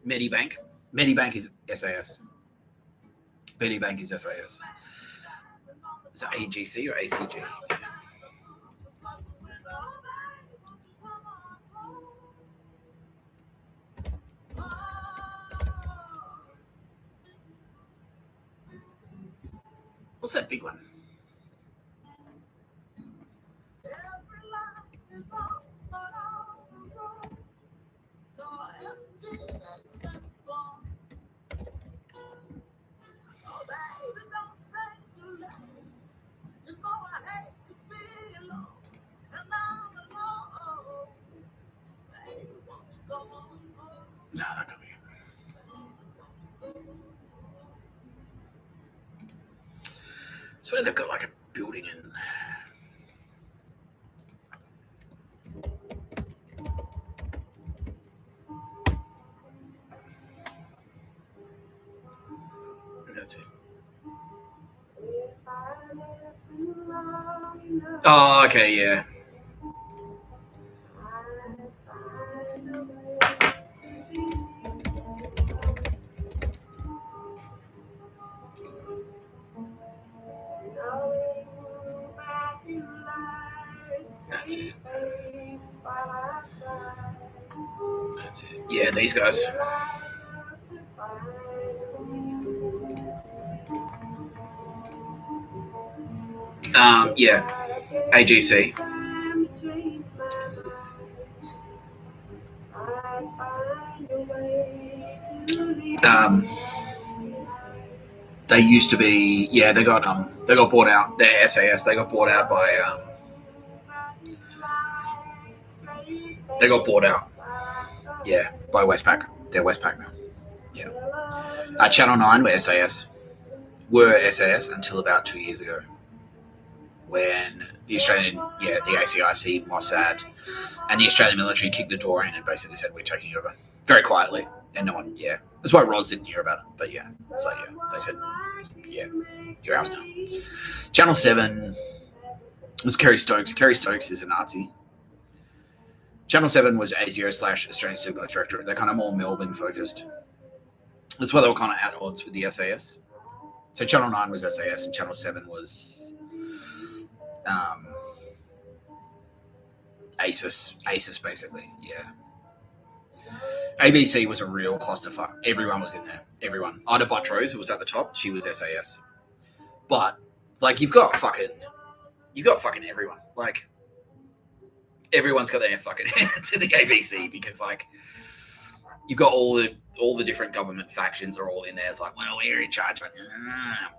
Medibank. Medibank is SAS. Medibank is SAS. Is it AGC or ACG? What's that big one? No, that can't be it. So they've got like a building in. That's it. Oh, okay, yeah. That's it. That's it. Yeah, these guys. Yeah, AGC. They used to be, yeah. They got bought out. Their SAS. They got bought out by. They got bought out. Yeah, by Westpac. They're Westpac now. Yeah. Channel 9 were SAS. Were SAS until about 2 years ago, when the Australian, the ACIC, Mossad, and the Australian military kicked the door in and basically said, we're taking over. Very quietly. And no one, That's why Roz didn't hear about it. But it's like, they said, you're ours now. Channel 7 was Kerry Stokes. Kerry Stokes is a Nazi. Channel 7 was ASIO/Australian Signal Directorate. They're kind of more Melbourne focused. That's why they were kind of at odds with the SAS. So Channel 9 was SAS and Channel 7 was ASIS basically, ABC was a real clusterfuck. Everyone was in there. Everyone. Ida Buttrose, who was at the top, she was SAS. But like you've got fucking everyone. Like everyone's got their fucking hands in the ABC because like you've got all the different government factions are all in there. It's like, well, we're in charge of it.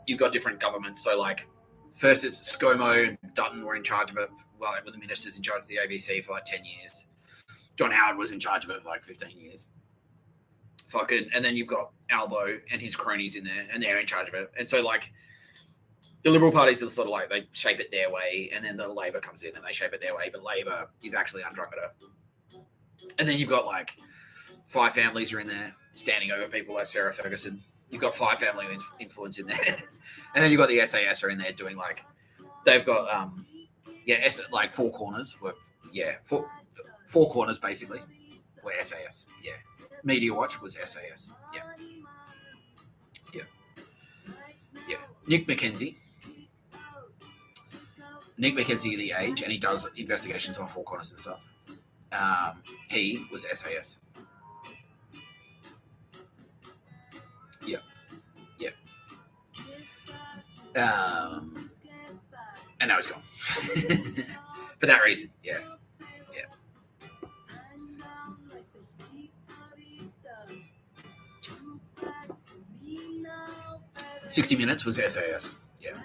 You've got different governments. So like first it's ScoMo and Dutton were in charge of it. Well, the ministers in charge of the ABC for like 10 years. John Howard was in charge of it for like 15 years. And then you've got Albo and his cronies in there, and they're in charge of it. And so, like, the Liberal parties are sort of like, they shape it their way, and then the Labor comes in and they shape it their way, but Labor is actually Andromeda. And then you've got, like, 5 families are in there, standing over people like Sarah Ferguson. You've got 5 family influence in there. And then you've got the SAS are in there doing, like, they've got, like 4 corners. Four corners, basically, were SAS. Yeah. Media Watch was SAS. Yeah. Nick McKenzie, The Age, and he does investigations on 4 corners and stuff. He was SAS. Yeah. And now he's gone. For that reason, yeah. 60 Minutes was SAS. Yeah.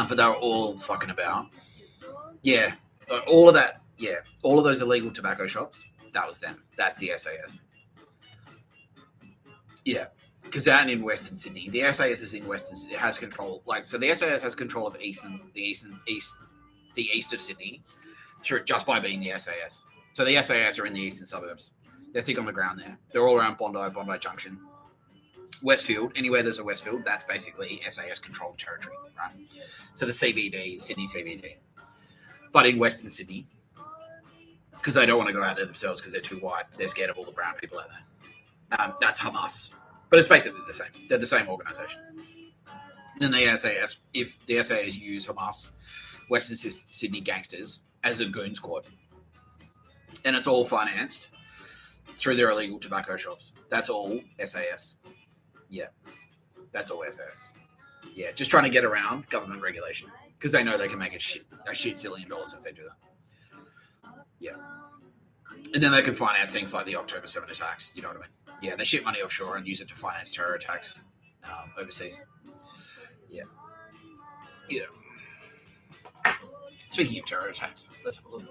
But they were all fucking about. Yeah, all of that. Yeah, all of those illegal tobacco shops. That was them. That's the SAS. Yeah, because out in Western Sydney, the SAS is in Western. It has control. So the SAS has control of the east of Sydney, through just by being the SAS. So the SAS are in the eastern suburbs. They're thick on the ground there. They're all around Bondi Junction. Westfield, anywhere there's a Westfield, that's basically SAS controlled territory, right? So the CBD, Sydney CBD. But in Western Sydney, because they don't want to go out there themselves because they're too white, they're scared of all the brown people out there. That's Hamas. But it's basically the same. They're the same organisation. Then the SAS, if the SAS use Hamas, Western Sydney gangsters as a goon squad, and it's all financed through their illegal tobacco shops. That's all SAS. Yeah, that's all SAS. Yeah, just trying to get around government regulation because they know they can make a shit zillion dollars if they do that. Yeah, and then they can finance things like the October 7 attacks. You know what I mean? Yeah, they ship money offshore and use it to finance terror attacks overseas. Yeah, yeah. Speaking of terror attacks, let's have a look.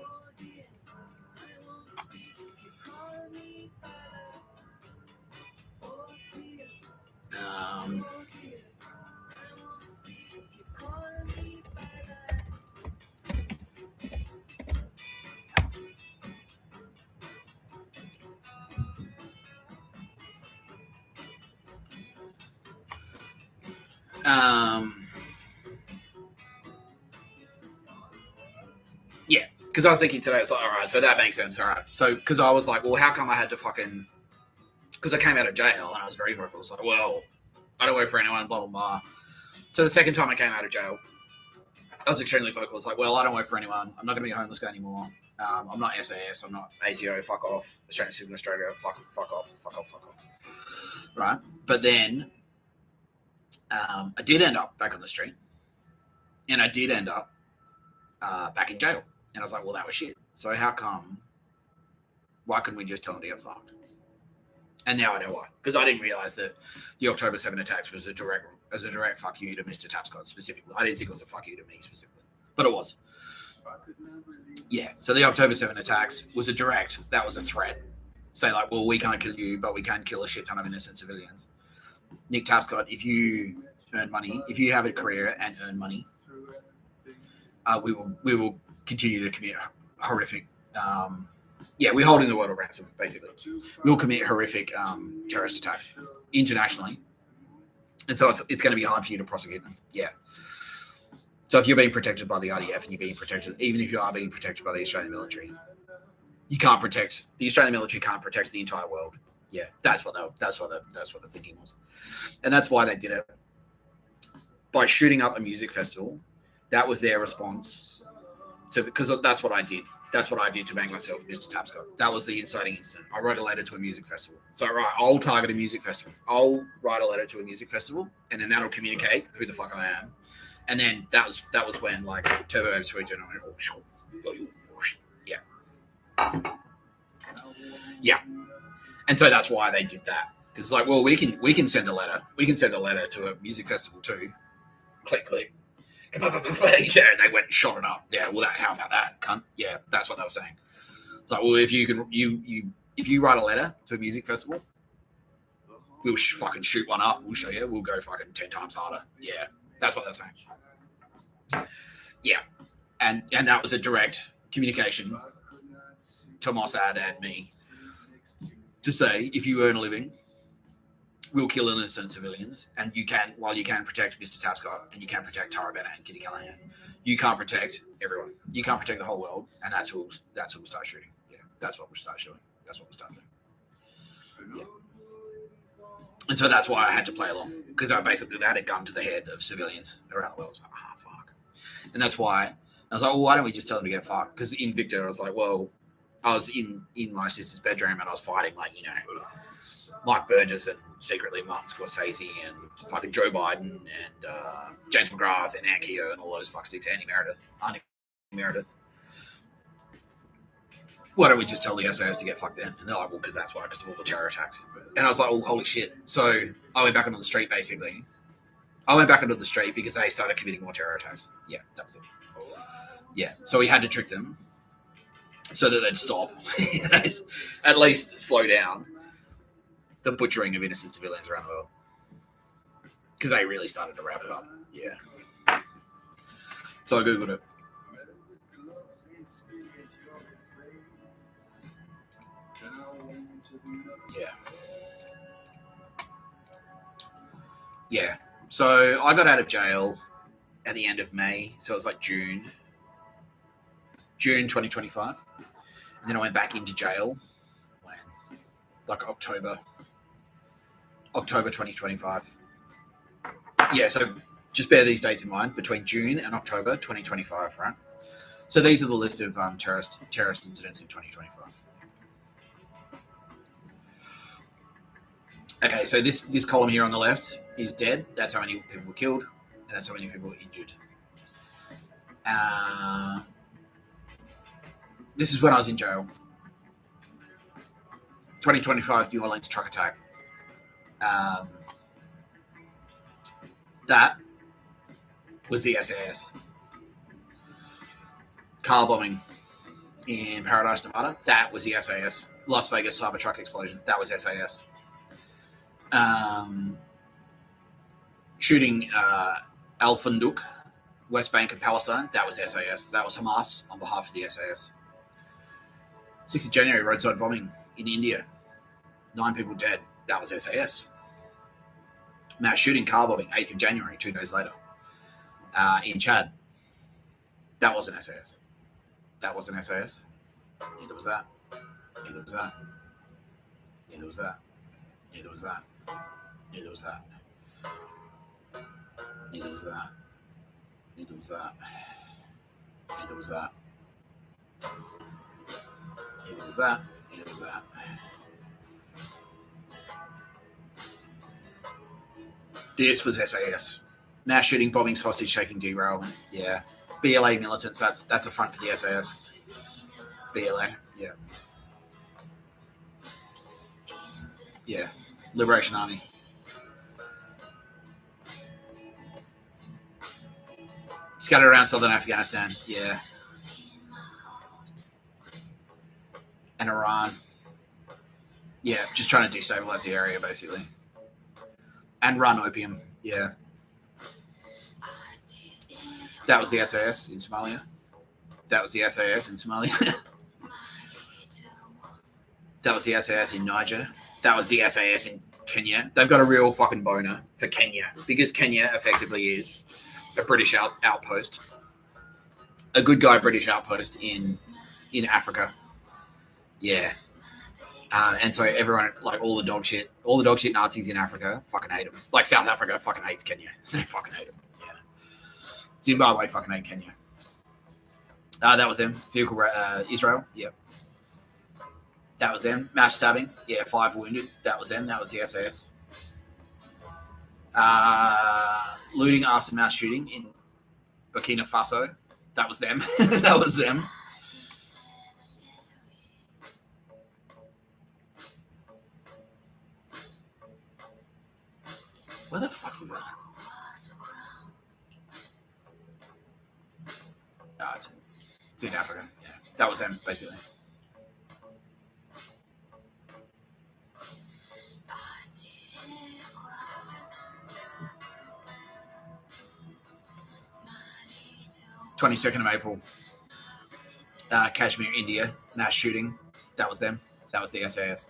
Yeah, because I was thinking today, it's like, all right, so that makes sense, all right. So, because I was like, well, how come I had to fucking, because I came out of jail and I was very vocal. I was like, well, I don't work for anyone, blah, blah, blah. So the second time I came out of jail, I was extremely vocal. It's like, well, I don't work for anyone. I'm not going to be a homeless guy anymore. I'm not SAS. I'm not ACO. Fuck off. Australian Citizen Australia. Fuck off. Right? But then I did end up back on the street. And I did end up back in jail. And I was like, well, that was shit. So how come? Why couldn't we just tell them to get fucked? And now I know why. Because I didn't realise that the October 7 attacks was a direct fuck you to Mr. Tapscott specifically. I didn't think it was a fuck you to me specifically. But it was. Yeah. So the October 7 attacks was a direct. That was a threat. Say like, well, we can't kill you, but we can kill a shit ton of innocent civilians. Nick Tapscott, if you earn money, if you have a career and earn money, we will continue to commit horrific we're holding the world at ransom, basically. We'll commit horrific terrorist attacks internationally. And so it's going to be hard for you to prosecute them. Yeah. So if you're being protected by the IDF and you're being protected, even if you are being protected by the Australian military, the Australian military can't protect the entire world. Yeah, that's what the thinking was. And that's why they did it. By shooting up a music festival, that was their response to, because that's what I did. That's what I did to make myself Mr. Tapscott. That was the inciting incident. I wrote a letter to a music festival. So, right, I'll target a music festival. I'll write a letter to a music festival, and then that'll communicate who the fuck I am. And then that was when, like, Turbo Sweet and yeah. And so that's why they did that. Because it's like, well, we can send a letter. We can send a letter to a music festival too. Click. Yeah, they went and shot it up. Yeah, well, how about that, cunt? Yeah, that's what they were saying. It's like, well, if you write a letter to a music festival, we'll fucking shoot one up. We'll show you. We'll go fucking 10 times harder. Yeah, that's what they're saying. Yeah, and that was a direct communication to Mossad and me to say, if you earn a living, we'll kill innocent civilians, and while you can protect Mr. Tapscott and you can protect Tara Bennett and Kitty Callahan, you can't protect everyone. You can't protect the whole world, and that's who we'll start shooting. Yeah, that's what we'll start doing. Yeah. And so that's why I had to play along, because they had a gun to the head of civilians around the world. I was like, fuck. And that's why I was like, well, why don't we just tell them to get fucked? Because in Victor, I was like, well, I was in my sister's bedroom and I was fighting, like, you know, Mike Burgess and secretly Martin Scorsese and fucking Joe Biden and James McGrath and Ant Keogh and all those fucksticks, Auntie Meredith. Why don't we just tell the SAS to get fucked then? And they're like, well, because that's why, because of all the terror attacks. And I was like, oh, holy shit. So I went back onto the street, basically. I went back onto the street because they started committing more terror attacks. Yeah, that was it. Yeah, so we had to trick them so that they'd stop, at least slow down the butchering of innocent civilians around the world, because they really started to wrap it up. Yeah, so I googled it. Yeah. So I got out of jail at the end of May, so it was like June 2025. And then I went back into jail when, like October 2025. Yeah, so just bear these dates in mind, between June and October 2025, right? So these are the list of terrorist incidents in 2025. Okay, so this column here on the left is dead. That's how many people were killed, and that's how many people were injured. This is when I was in jail. 2025 New Orleans truck attack. That was the SAS. Car bombing in Paradise, Nevada. That was the SAS. Las Vegas Cybertruck explosion. That was SAS. Shooting Al Funduk, West Bank of Palestine. That was SAS. That was Hamas on behalf of the SAS. 6th of January, roadside bombing in India. 9 people dead. That was SAS. Mass shooting, car bombing, 8th of January, 2 days later. In Chad. That wasn't SAS. That wasn't SAS. Neither was that. Neither was that. Neither was that. Neither was that. Neither was that. Neither was that. Neither was that. Neither was that. Neither was that. Neither was that. This was SAS. Mass shooting, bombings, hostage taking, derailment. Yeah. BLA militants. That's a front for the SAS. BLA. Yeah. Yeah. Liberation Army. Scattered around southern Afghanistan. Yeah. And Iran. Yeah, just trying to destabilize the area, basically. And run opium. Yeah. That was the SAS in Somalia. That was the SAS in Somalia. That was the SAS in Niger. That was the SAS in Kenya. They've got a real fucking boner for Kenya, because Kenya effectively is a British outpost, a good guy British outpost in Africa. Yeah. And so everyone, like all the dog shit Nazis in Africa fucking hate them. Like South Africa fucking hates Kenya. They fucking hate them. Yeah. Zimbabwe fucking hate Kenya. That was them. Vehicle, Israel. Yep. That was them. Mass stabbing. Yeah, 5 wounded. That was them. That was the SAS. Looting, arson, mass shooting in Burkina Faso. That was them. That was them. Where the fuck is that? It's in Africa. Yeah, that was them, basically. (22nd of April). Kashmir, India. Mass shooting. That was them. That was the SAS.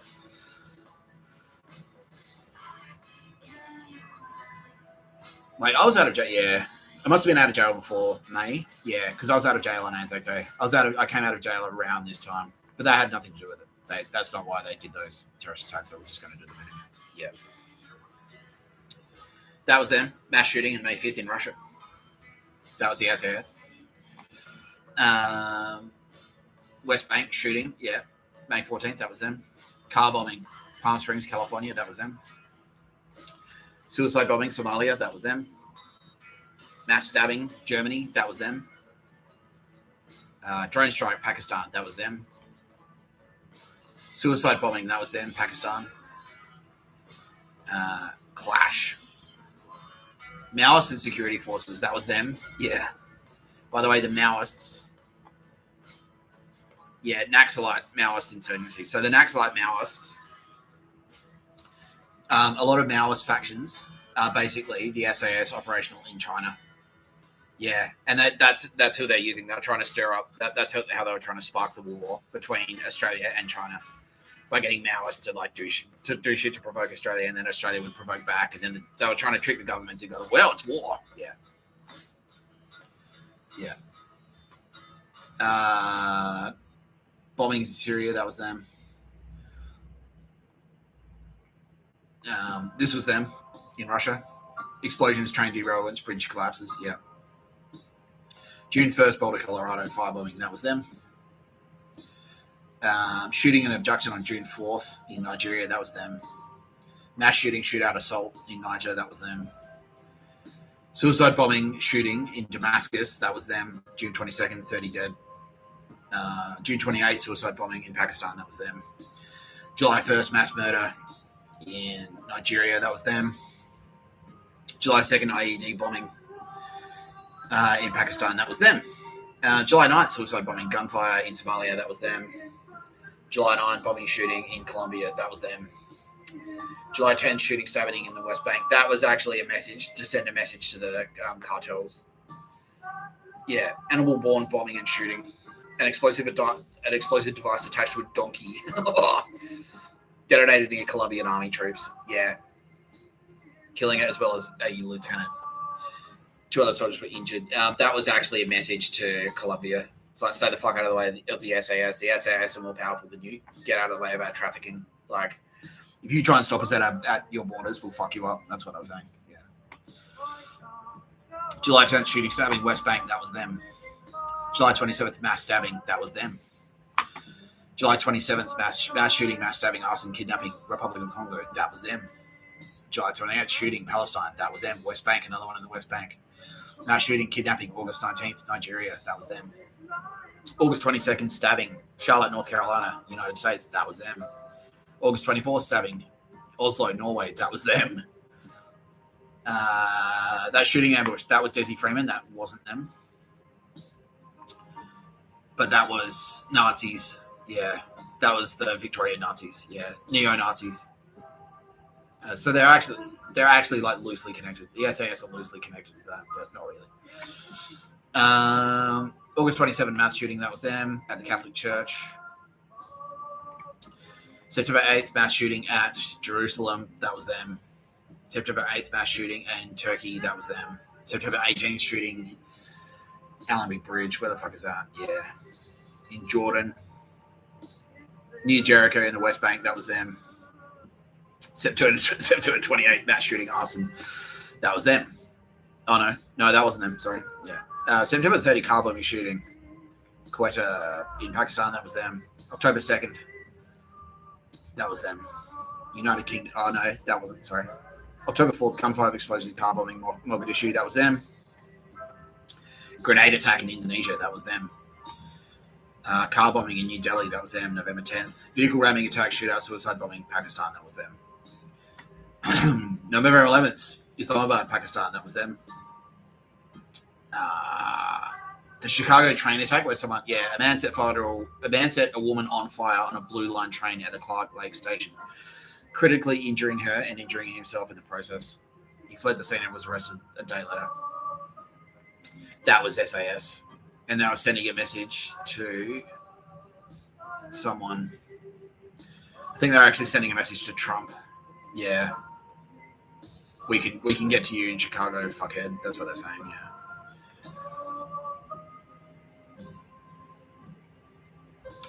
Like, I was out of jail. Yeah, I must have been out of jail before May. Yeah, because I was out of jail on Anzac Day. I came out of jail around this time, but that had nothing to do with it. That's not why they did those terrorist attacks. They were just going to do them anyway. Yeah, that was them. Mass shooting on May 5th in Russia. That was the SAS. West Bank shooting. Yeah, May 14th. That was them. Car bombing, Palm Springs, California. That was them. Suicide bombing, Somalia, that was them. Mass stabbing, Germany, that was them. Drone strike, Pakistan, that was them. Suicide bombing, that was them, Pakistan. Clash. Maoist and security forces, that was them. Yeah. By the way, the Maoists. Yeah, Naxalite Maoist insurgency. So the Naxalite Maoists, a lot of Maoist factions are basically the SAS operational in China. Yeah, and that's who they're using. They're trying to stir up. That's how they were trying to spark the war between Australia and China by getting Maoists to like do shit to provoke Australia, and then Australia would provoke back, and then they were trying to trick the government to go, well, it's war. Yeah. Bombing in Syria, that was them. This was them in Russia. Explosions, train derailments, bridge collapses. Yeah. June 1st, Boulder, Colorado, firebombing. That was them. Shooting and abduction on June 4th in Nigeria. That was them. Mass shooting, shootout, assault in Niger. That was them. Suicide bombing, shooting in Damascus. That was them. June 22nd, 30 dead. June 28th, suicide bombing in Pakistan. That was them. July 1st, mass murder in Nigeria. That was them. July 2nd, IED bombing in Pakistan. That was them. July 9th, suicide bombing, gunfire in Somalia. That was them. July 9th, bombing, shooting in Colombia. That was them. July 10th, shooting, stabbing in the West Bank. That was actually a message to send a message to the cartels. Yeah, animal-born bombing and shooting. An explosive device attached to a donkey. Detonated near Colombian army troops. Yeah. Killing it as well as a lieutenant. 2 other soldiers were injured. That was actually a message to Colombia. It's like, stay the fuck out of the way of the SAS. The SAS are more powerful than you. Get out of the way about trafficking. Like, if you try and stop us at your borders, we'll fuck you up. That's what I was saying. Yeah. July 10th, shooting, stabbing, West Bank. That was them. July 27th, mass stabbing. That was them. July 27th, mass shooting, mass stabbing, arson, kidnapping, Republic of Congo. That was them. July 28th, shooting, Palestine. That was them. West Bank, another one in the West Bank. Mass shooting, kidnapping, August 19th, Nigeria. That was them. August 22nd, stabbing, Charlotte, North Carolina, United States. That was them. August 24th, stabbing, Oslo, Norway. That was them. That shooting ambush, that was Desi Freeman. That wasn't them. But that was Nazis. Yeah. That was the Victorian Nazis. Yeah. Neo-Nazis. So they're actually like loosely connected. The SAS are loosely connected to that, but not really. August 27th, mass shooting. That was them at the Catholic Church. September 8th, mass shooting at Jerusalem. That was them. September 8th, mass shooting in Turkey. That was them. September 18th, shooting Allenby Bridge. Where the fuck is that? Yeah. In Jordan. Near Jericho in the West Bank. That was them. September 28th, mass shooting, arson. That was them. Oh, no, that wasn't them. Sorry. Yeah. September 30th, car bombing shooting. Quetta in Pakistan. That was them. October 2nd. That was them. United Kingdom. Oh, no, that wasn't. Sorry. October 4th, gunfire explosion, car bombing, Mogadishu. That was them. Grenade attack in Indonesia. That was them. Car bombing in New Delhi. That was them. November 10th. Vehicle ramming attack, shootout, suicide bombing, Pakistan. That was them. November 11th, Islamabad, Pakistan. That was them. The Chicago train attack where someone, a man set a woman on fire on a Blue Line train at the Clark Lake station, critically injuring her and injuring himself in the process. He fled the scene and was arrested a day later. That was SAS. And they were sending a message to someone. I think they're actually sending a message to Trump. Yeah. We can get to you in Chicago, fuckhead. That's what they're saying,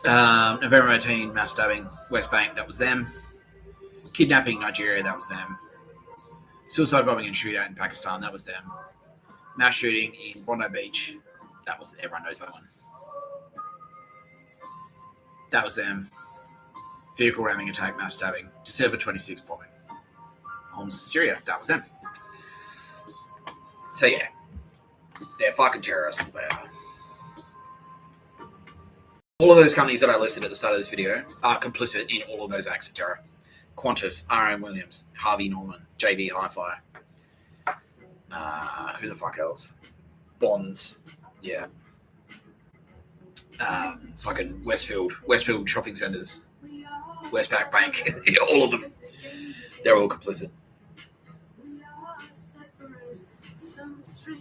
yeah. November 18, mass stabbing, West Bank, that was them. Kidnapping, Nigeria, that was them. Suicide bombing and shootout in Pakistan, that was them. Mass shooting in Bondi Beach, that was, everyone knows that one. That was them. Vehicle ramming attack, mass stabbing. December 26th bombing. Homs, Syria, that was them. So yeah, they're fucking terrorists there. All of those companies that I listed at the start of this video are complicit in all of those acts of terror. Qantas, R.M. Williams, Harvey Norman, JB Hi-Fi. Who the fuck else? Bonds. Yeah. Fucking Westfield shopping centres. Westpac Bank. All of them. They're all complicit.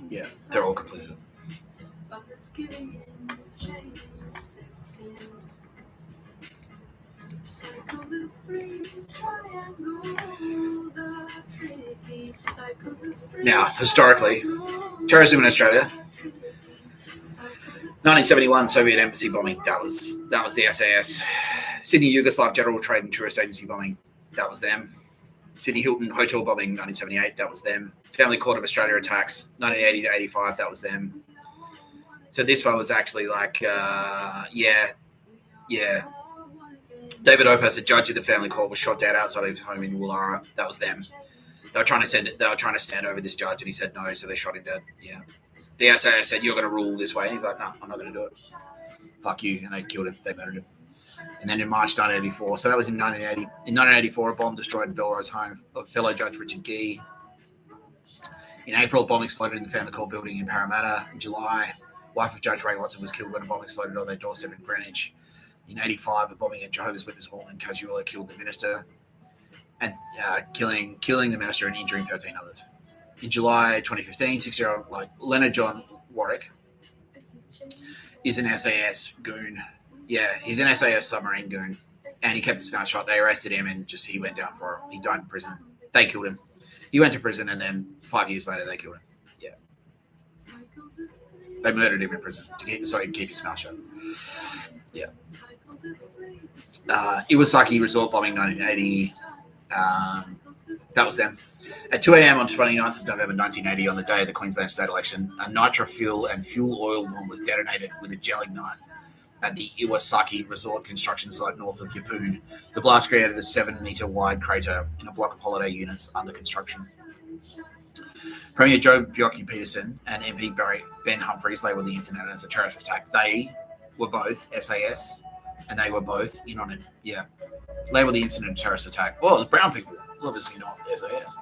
Yeah, they're all complicit. Now, historically, terrorism in Australia, 1971 Soviet embassy bombing, that was the SAS. Sydney Yugoslav General Trade and Tourist Agency bombing, that was them. Sydney Hilton Hotel bombing, 1978, that was them. Family Court of Australia attacks, 1980 to 85, that was them. So this one was actually like, yeah. David Opus, a judge of the family court, was shot dead outside of his home in Woollahra. That was them. They were trying to stand over this judge, and he said no, so they shot him dead. Yeah. The SAS said, "You're going to rule this way," and he's like, "No, I'm not going to do it. Fuck you," and they killed him. They murdered him. And then in March 1984, so that was in 1980. In 1984, a bomb destroyed Belrose home of fellow Judge Richard Gee. In April, a bomb exploded in the family court building in Parramatta. In July, wife of Judge Ray Watson was killed when a bomb exploded on their doorstep in Greenwich. In 85, a bombing at Jehovah's Witness Hall in Casuala killed the minister, and killing the minister and injuring 13 others. In July 2015, 6-year-old Leonard John Warwick is an SAS goon. Yeah, he's an SAS submarine goon, and he kept his mouth shut. They arrested him, and he went down for it. He died in prison. They killed him. He went to prison, and then 5 years later, they killed him. Yeah, they murdered him in prison to keep his mouth shut. Yeah. Iwasaki Resort bombing 1980. That was them. At 2 a.m. on 29th of November 1980, on the day of the Queensland state election, a nitro fuel and fuel oil bomb was detonated with a gelling knife at the Iwasaki Resort construction site north of Yeppoon. The blast created a 7-metre wide crater in a block of holiday units under construction. Premier Joe Bjelke-Petersen and MP Ben Humphries labelled the incident as a terrorist attack. They were both SAS, and they were both in on it. Yeah. Labelled the incident a terrorist attack. Well, it was brown people, obviously not SAS.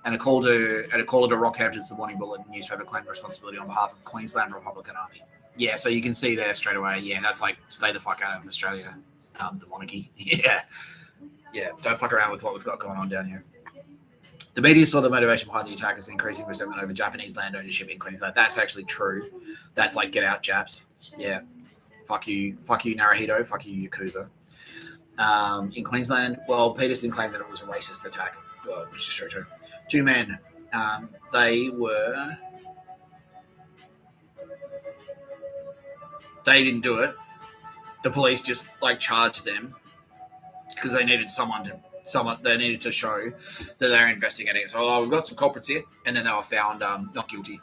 And a call to Rockhampton's The Morning Bulletin newspaper claimed responsibility on behalf of Queensland Republican Army. Yeah, so you can see there straight away. Yeah, that's like, stay the fuck out of Australia, the monarchy. Yeah, don't fuck around with what we've got going on down here. The media saw the motivation behind the attack as increasing resentment over Japanese land ownership in Queensland. That's actually true. That's like, get out, Japs. Yeah. Fuck you, Naruhito. Fuck you, Yakuza. In Queensland, well, Peterson claimed that it was a racist attack, which is true. 2 men. They didn't do it. The police just charged them because they needed they needed to show that they're investigating it. So, we've got some culprits here, and then they were found not guilty.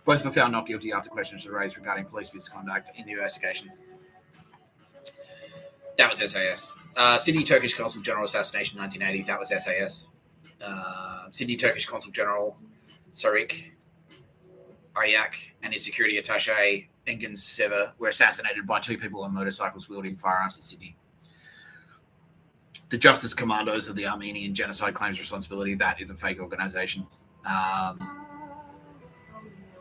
Both were found not guilty after questions were raised regarding police misconduct in the investigation. That was SAS. Sydney Turkish Consul General assassination 1980. That was SAS. Sydney Turkish Consul General Sarik Aryak and his security attaché Engin Sever were assassinated by 2 people on motorcycles wielding firearms in Sydney. The Justice Commandos of the Armenian Genocide claims responsibility. That is a fake organisation.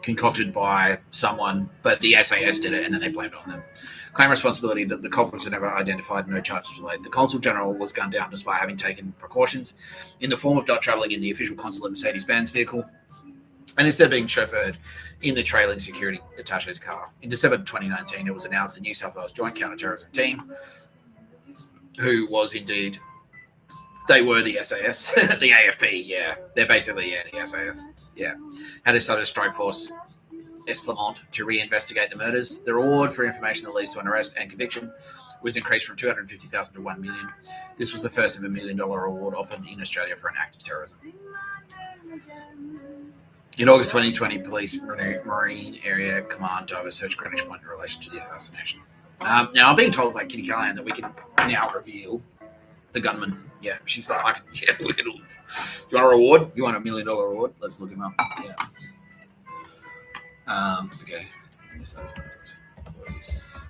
Concocted by someone, but the SAS did it, and then they blamed it on them. Claim responsibility that the culprits were never identified, no charges were laid. The Consul General was gunned down despite having taken precautions in the form of not travelling in the official consulate Mercedes-Benz vehicle, and instead being chauffeured in the trailing security attaché's car. In December 2019, it was announced the New South Wales Joint Counter-Terrorism Team, who was indeed, they were the SAS, the AFP, yeah. They're basically, the SAS, yeah. Had decided to strike force Eslamont to reinvestigate the murders. The reward for information that leads to an arrest and conviction was increased from $250,000 to $1 million. This was the first of $1 million award offered in Australia for an act of terrorism. In August 2020, Police Marine Area Command dove a search Greenwich Point in relation to the assassination. Now, I'm being told by Kitty Callahan that we can now reveal the gunman. Yeah, she's like, we can. Do you want a reward? You want $1 million reward? Let's look him up. Yeah. Okay. This other police.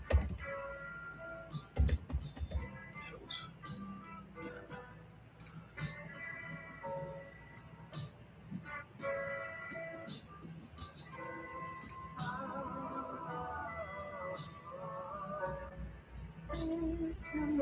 Sing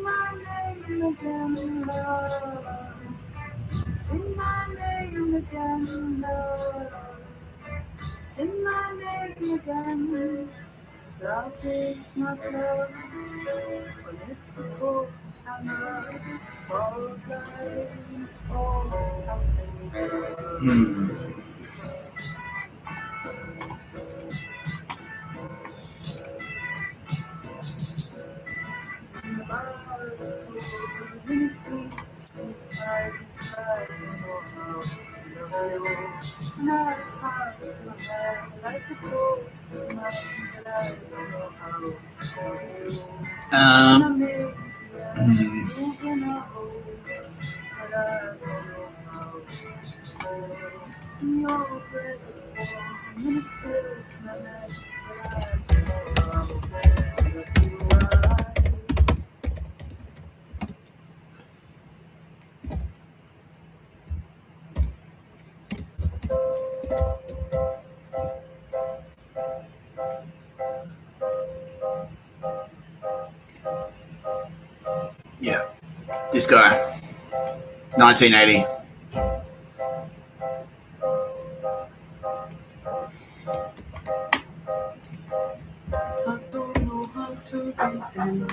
my name again, love. Sing my name again, love. Sing my name again. Love is not love, but it's a cold hammer. All time, all passing time. Yeah, this guy, 1980. I don't know how to behave,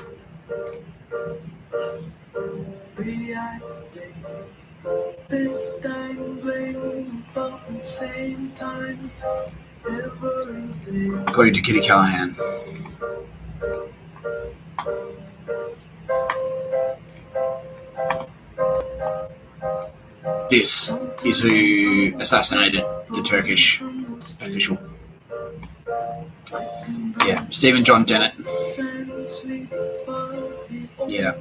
reacting, this dangling about the same time, everything. According to Kitty Callahan. This is who assassinated the Turkish official. Yeah, Stephen John Dennett. Yeah.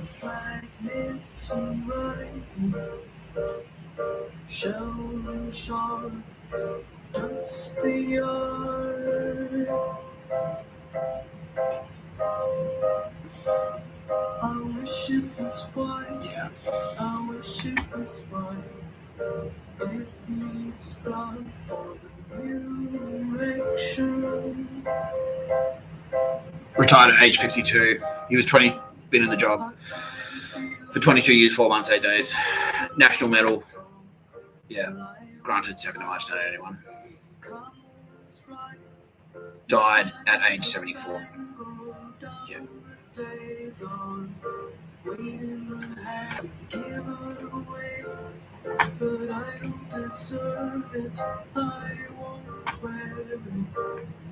Shells and shards, dust the yard. I wish it was white. Yeah. I wish it was white. It needs blood for the new erection. Retired at age 52. He was been in the job for 22 years, 4 months, 8 days. National Medal. Yeah. Granted 2nd of March 1981. Died at age 74. Yeah. But I don't deserve it. I won't wear it.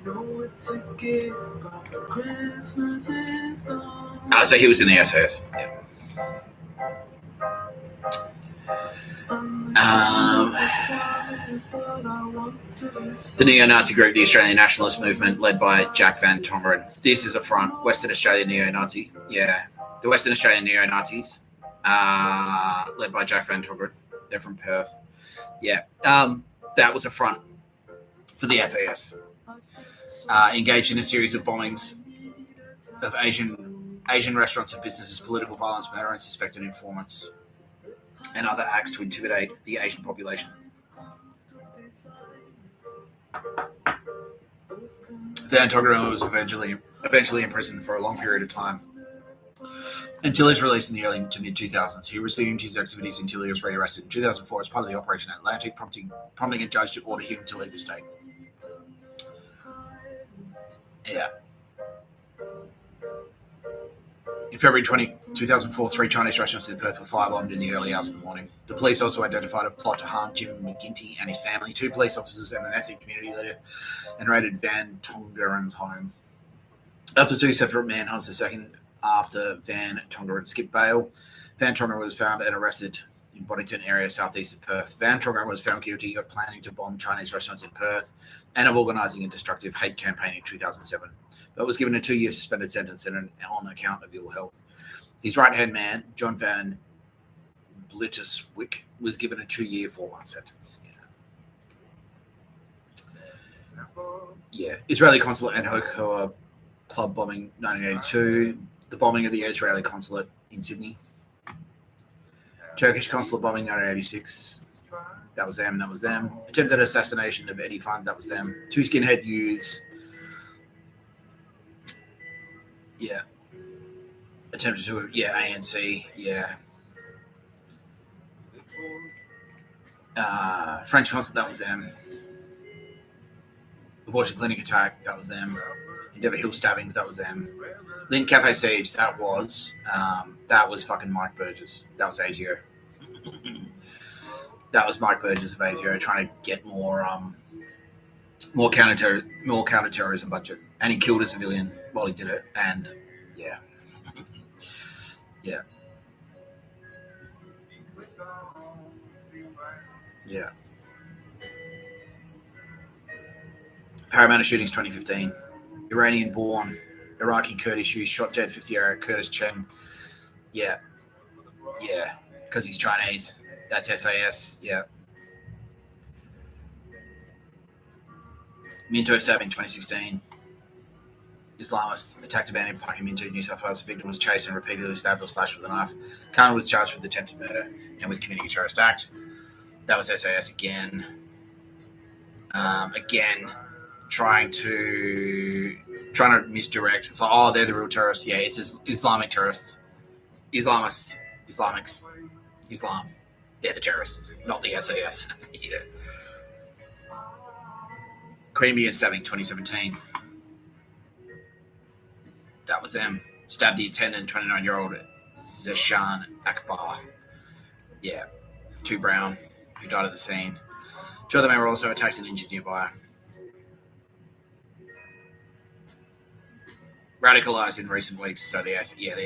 Know it's a gift, but Christmas is gone. So he was in the SAS. Yeah. The neo-Nazi group, the Australian Nationalist Movement, led by Jack Van Tongeren. This is a front. Western Australian neo-Nazi. Yeah. The Western Australian neo-Nazis, led by Jack Van Tongeren. They're from Perth. Yeah. That was a front for the SAS. Engaged in a series of bombings of Asian restaurants and businesses, political violence, murder, and suspected informants, and other acts to intimidate the Asian population. Van Tongeren was eventually imprisoned for a long period of time until his release in the early to mid-2000s. He resumed his activities until he was rearrested in 2004 as part of the Operation Atlantic, prompting a judge to order him to leave the state. Yeah. In February 2004, 3 Chinese restaurants in Perth were firebombed in the early hours of the morning. The police also identified a plot to harm Jim McGinty and his family, 2 police officers and an ethnic community leader, and raided Van Tongeren's home. After 2 separate manhunts, the second after Van Tongeren skipped bail, Van Tongeren was found and arrested in Boddington area southeast of Perth. Van Tongeren was found guilty of planning to bomb Chinese restaurants in Perth and of organising a destructive hate campaign in 2007, but was given a 2-year suspended sentence on account of ill health. His right-hand man, John Van Blitterswyk, was given a 2-year 4-month sentence. Yeah. Israeli consulate and Hokoa club bombing 1982. The bombing of the Israeli consulate in Sydney. Turkish consulate bombing 1986. That was them. Attempted assassination of Eddie Fund. That was them. 2 skinhead youths. Yeah. Attempted to, ANC. Yeah. French consulate. That was them. Abortion clinic attack. That was them. Endeavour Hill stabbings. That was them. Lynn Cafe siege. That was fucking Mike Burgess. That was ASIO. That was Mike Burgess of ASIO trying to get more counter-terrorism budget, and he killed a civilian while he did it. And yeah. Parramatta shootings 2015. Iranian-born Iraqi Kurdish youth shot dead 50-year-old Curtis Cheng. Yeah, because he's Chinese. That's SAS. Yeah. Minto stabbing 2016. Islamists attacked a man in Park in Minto, New South Wales. The victim was chased and repeatedly stabbed or slashed with a knife. Khan was charged with attempted murder and with committing a terrorist act. That was SAS again. Trying to misdirect. It's like, they're the real terrorists. Yeah, it's Islamic terrorists. Islamists. Islam. They're the terrorists, not the SAS. Yeah. Queanbeyan stabbing 2017. That was them. Stabbed the attendant, 29-year-old Zeshan Akbar. Yeah. 2 Brown, who died at the scene. 2 other men were also attacked and injured nearby. Radicalised in recent weeks, so the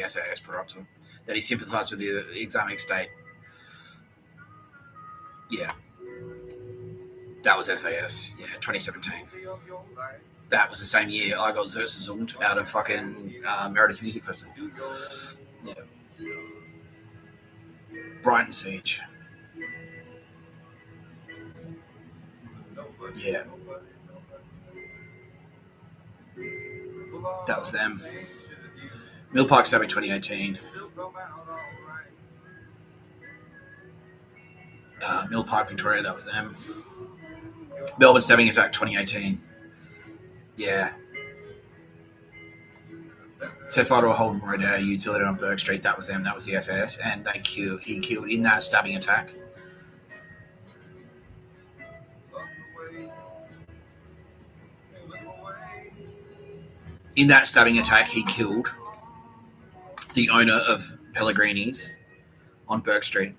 SAS put up to him. That he sympathised with the Islamic State. Yeah. That was SAS. Yeah, 2017. That was the same year I got Zerserzund out of fucking Meredith Music Festival. Yeah. Brighton siege. Yeah. That was them. Mill Park stabbing 2018. Mill Park, Victoria, that was them. Melbourne stabbing attack 2018. Yeah. Set fire to a Holden Road utility on Burke Street, that was them. That was the SAS, and he killed in that stabbing attack. In that stabbing attack, he killed the owner of Pellegrini's on Burke Street.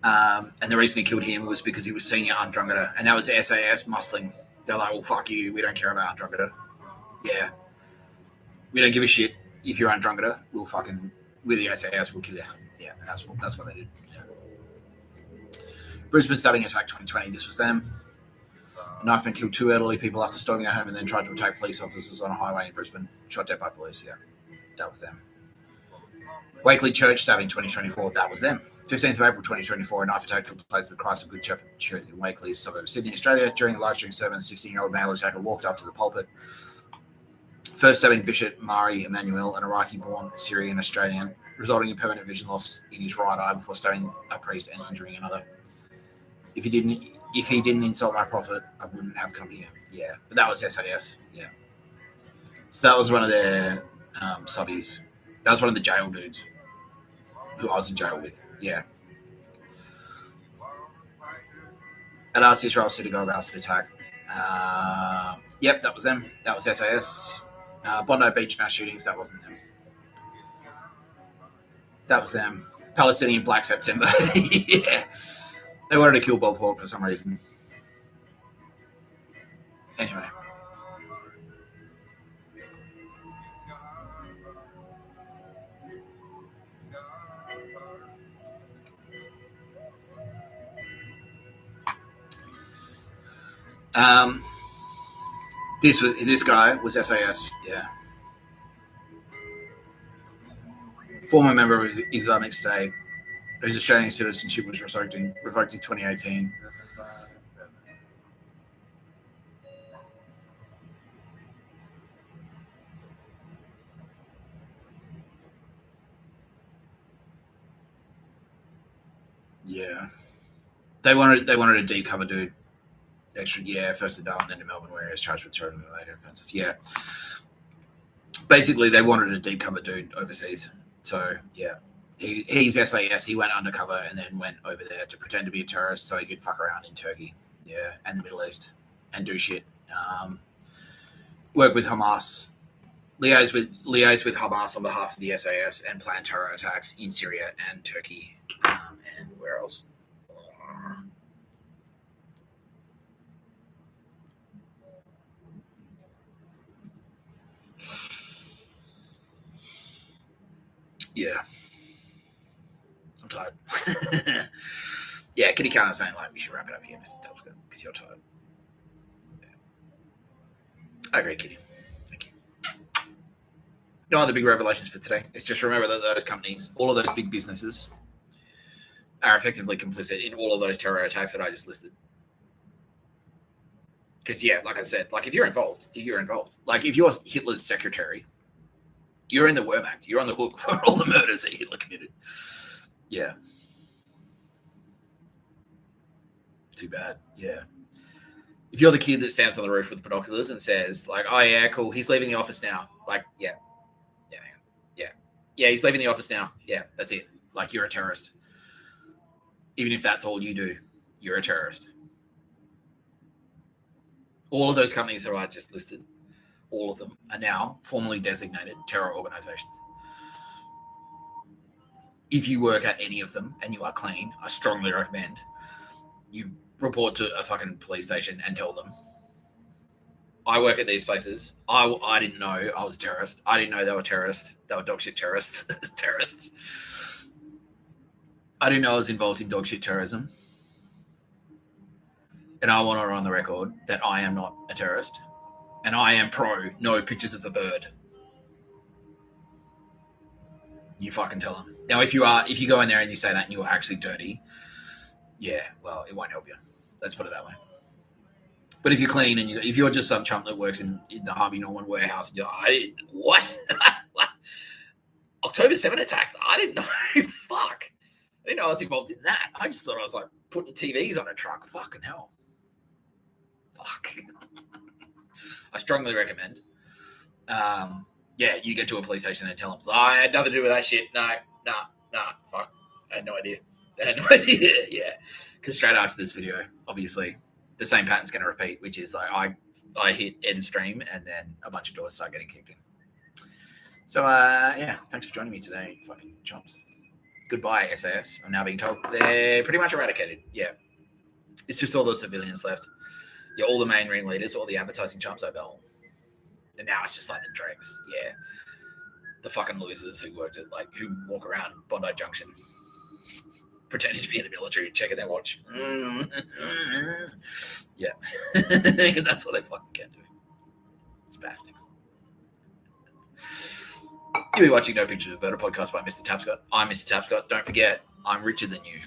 And the reason he killed him was because he was senior Andromeda, and that was the SAS muscling. They're like, well, fuck you, we don't care about Andromeda. Yeah. We don't give a shit if you're Andromeda, we're the SAS, we'll kill you. Yeah, and that's what they did. Yeah. Brisbane stabbing attack 2020, this was them. A knifeman killed 2 elderly people after storming their home and then tried to attack police officers on a highway in Brisbane. Shot dead by police, yeah. That was them. Wakeley Church stabbing 2024, that was them. 15th of April 2024, a knife attack took place at the Christ of Good Shepherd Church in Wakeley, suburb of Sydney, Australia. During a live stream sermon, the 16-year-old male attacker walked up to the pulpit, first stabbing Bishop Mari Emmanuel, an Iraqi-born Syrian Australian, resulting in permanent vision loss in his right eye before stabbing a priest and injuring another. If he didn't insult my prophet, I wouldn't have come here. Yeah, but that was SAS. Yeah. So that was one of their subbies. That was one of the jail dudes who I was in jail with. Yeah. At asked Israel synagogue acid attack. Yep, that was them. That was SAS. Bondi Beach mass shootings, that wasn't them. That was them. Palestinian Black September. Yeah. They wanted to kill Bob Hawke for some reason. Anyway. This guy was SAS, yeah. former member of Islamic State, whose Australian citizenship was revoked in 2018. Yeah, they wanted a deep cover dude. Extra, yeah, first to Darwin, then to Melbourne, where he was charged with terror-related offences. Yeah, basically they wanted a deep cover dude overseas. So yeah, he's SAS. He went undercover and then went over there to pretend to be a terrorist so he could fuck around in Turkey, yeah, and the Middle East and do shit. Work with Hamas, liaise with Hamas on behalf of the SAS and plan terror attacks in Syria and Turkey, and where else? Yeah. I'm tired. Yeah, Kitty Khan is saying like we should wrap it up here, Mr. Telford, because you're tired. Yeah. I agree, Kitty. Thank you. No other big revelations for today. It's just remember that those companies, all of those big businesses, are effectively complicit in all of those terror attacks that I just listed. Because yeah, like I said, like if you're involved. Like if you're Hitler's secretary, you're in the Wehrmacht. You're on the hook for all the murders that Hitler committed. Yeah. Too bad. Yeah. If you're the kid that stands on the roof with binoculars and says, like, oh, yeah, cool, he's leaving the office now. Like, yeah, he's leaving the office now. Yeah, that's it. Like, you're a terrorist. Even if that's all you do, you're a terrorist. All of those companies that I just listed, all of them are now formally designated terror organizations. If you work at any of them and you are clean, I strongly recommend you report to a fucking police station and tell them, I work at these places. I didn't know I was a terrorist. I didn't know they were terrorists. They were dog shit terrorists. Terrorists. I didn't know I was involved in dog shit terrorism. And I want it on the record that I am not a terrorist. And I am pro no pictures of the bird. You fucking tell them. Now, if you go in there and you say that and you're actually dirty, yeah, well, it won't help you. Let's put it that way. But if you're clean and if you're just some chump that works in the Harvey Norman warehouse, and you're like, what? October 7 attacks? I didn't know. Fuck. I didn't know I was involved in that. I just thought I was like putting TVs on a truck. Fucking hell. Fuck. I strongly recommend. Yeah, you get to a police station and tell them, I had nothing to do with that shit. No, fuck. I had no idea. Yeah. Because straight after this video, obviously, the same pattern's going to repeat, which is like I hit end stream and then a bunch of doors start getting kicked in. So, yeah, thanks for joining me today, fucking chumps. Goodbye, SAS. I'm now being told they're pretty much eradicated. Yeah. It's just all the civilians left. Yeah, all the main ringleaders, all the advertising chumps over all. And now it's just like the dregs. Yeah. The fucking losers who who walk around Bondi Junction pretending to be in the military, checking their watch. Yeah. Because that's what they fucking can do. Spastics. You'll be watching No Pictures of Bird, a podcast by Mr. Tapscott. I'm Mr. Tapscott. Don't forget, I'm richer than you.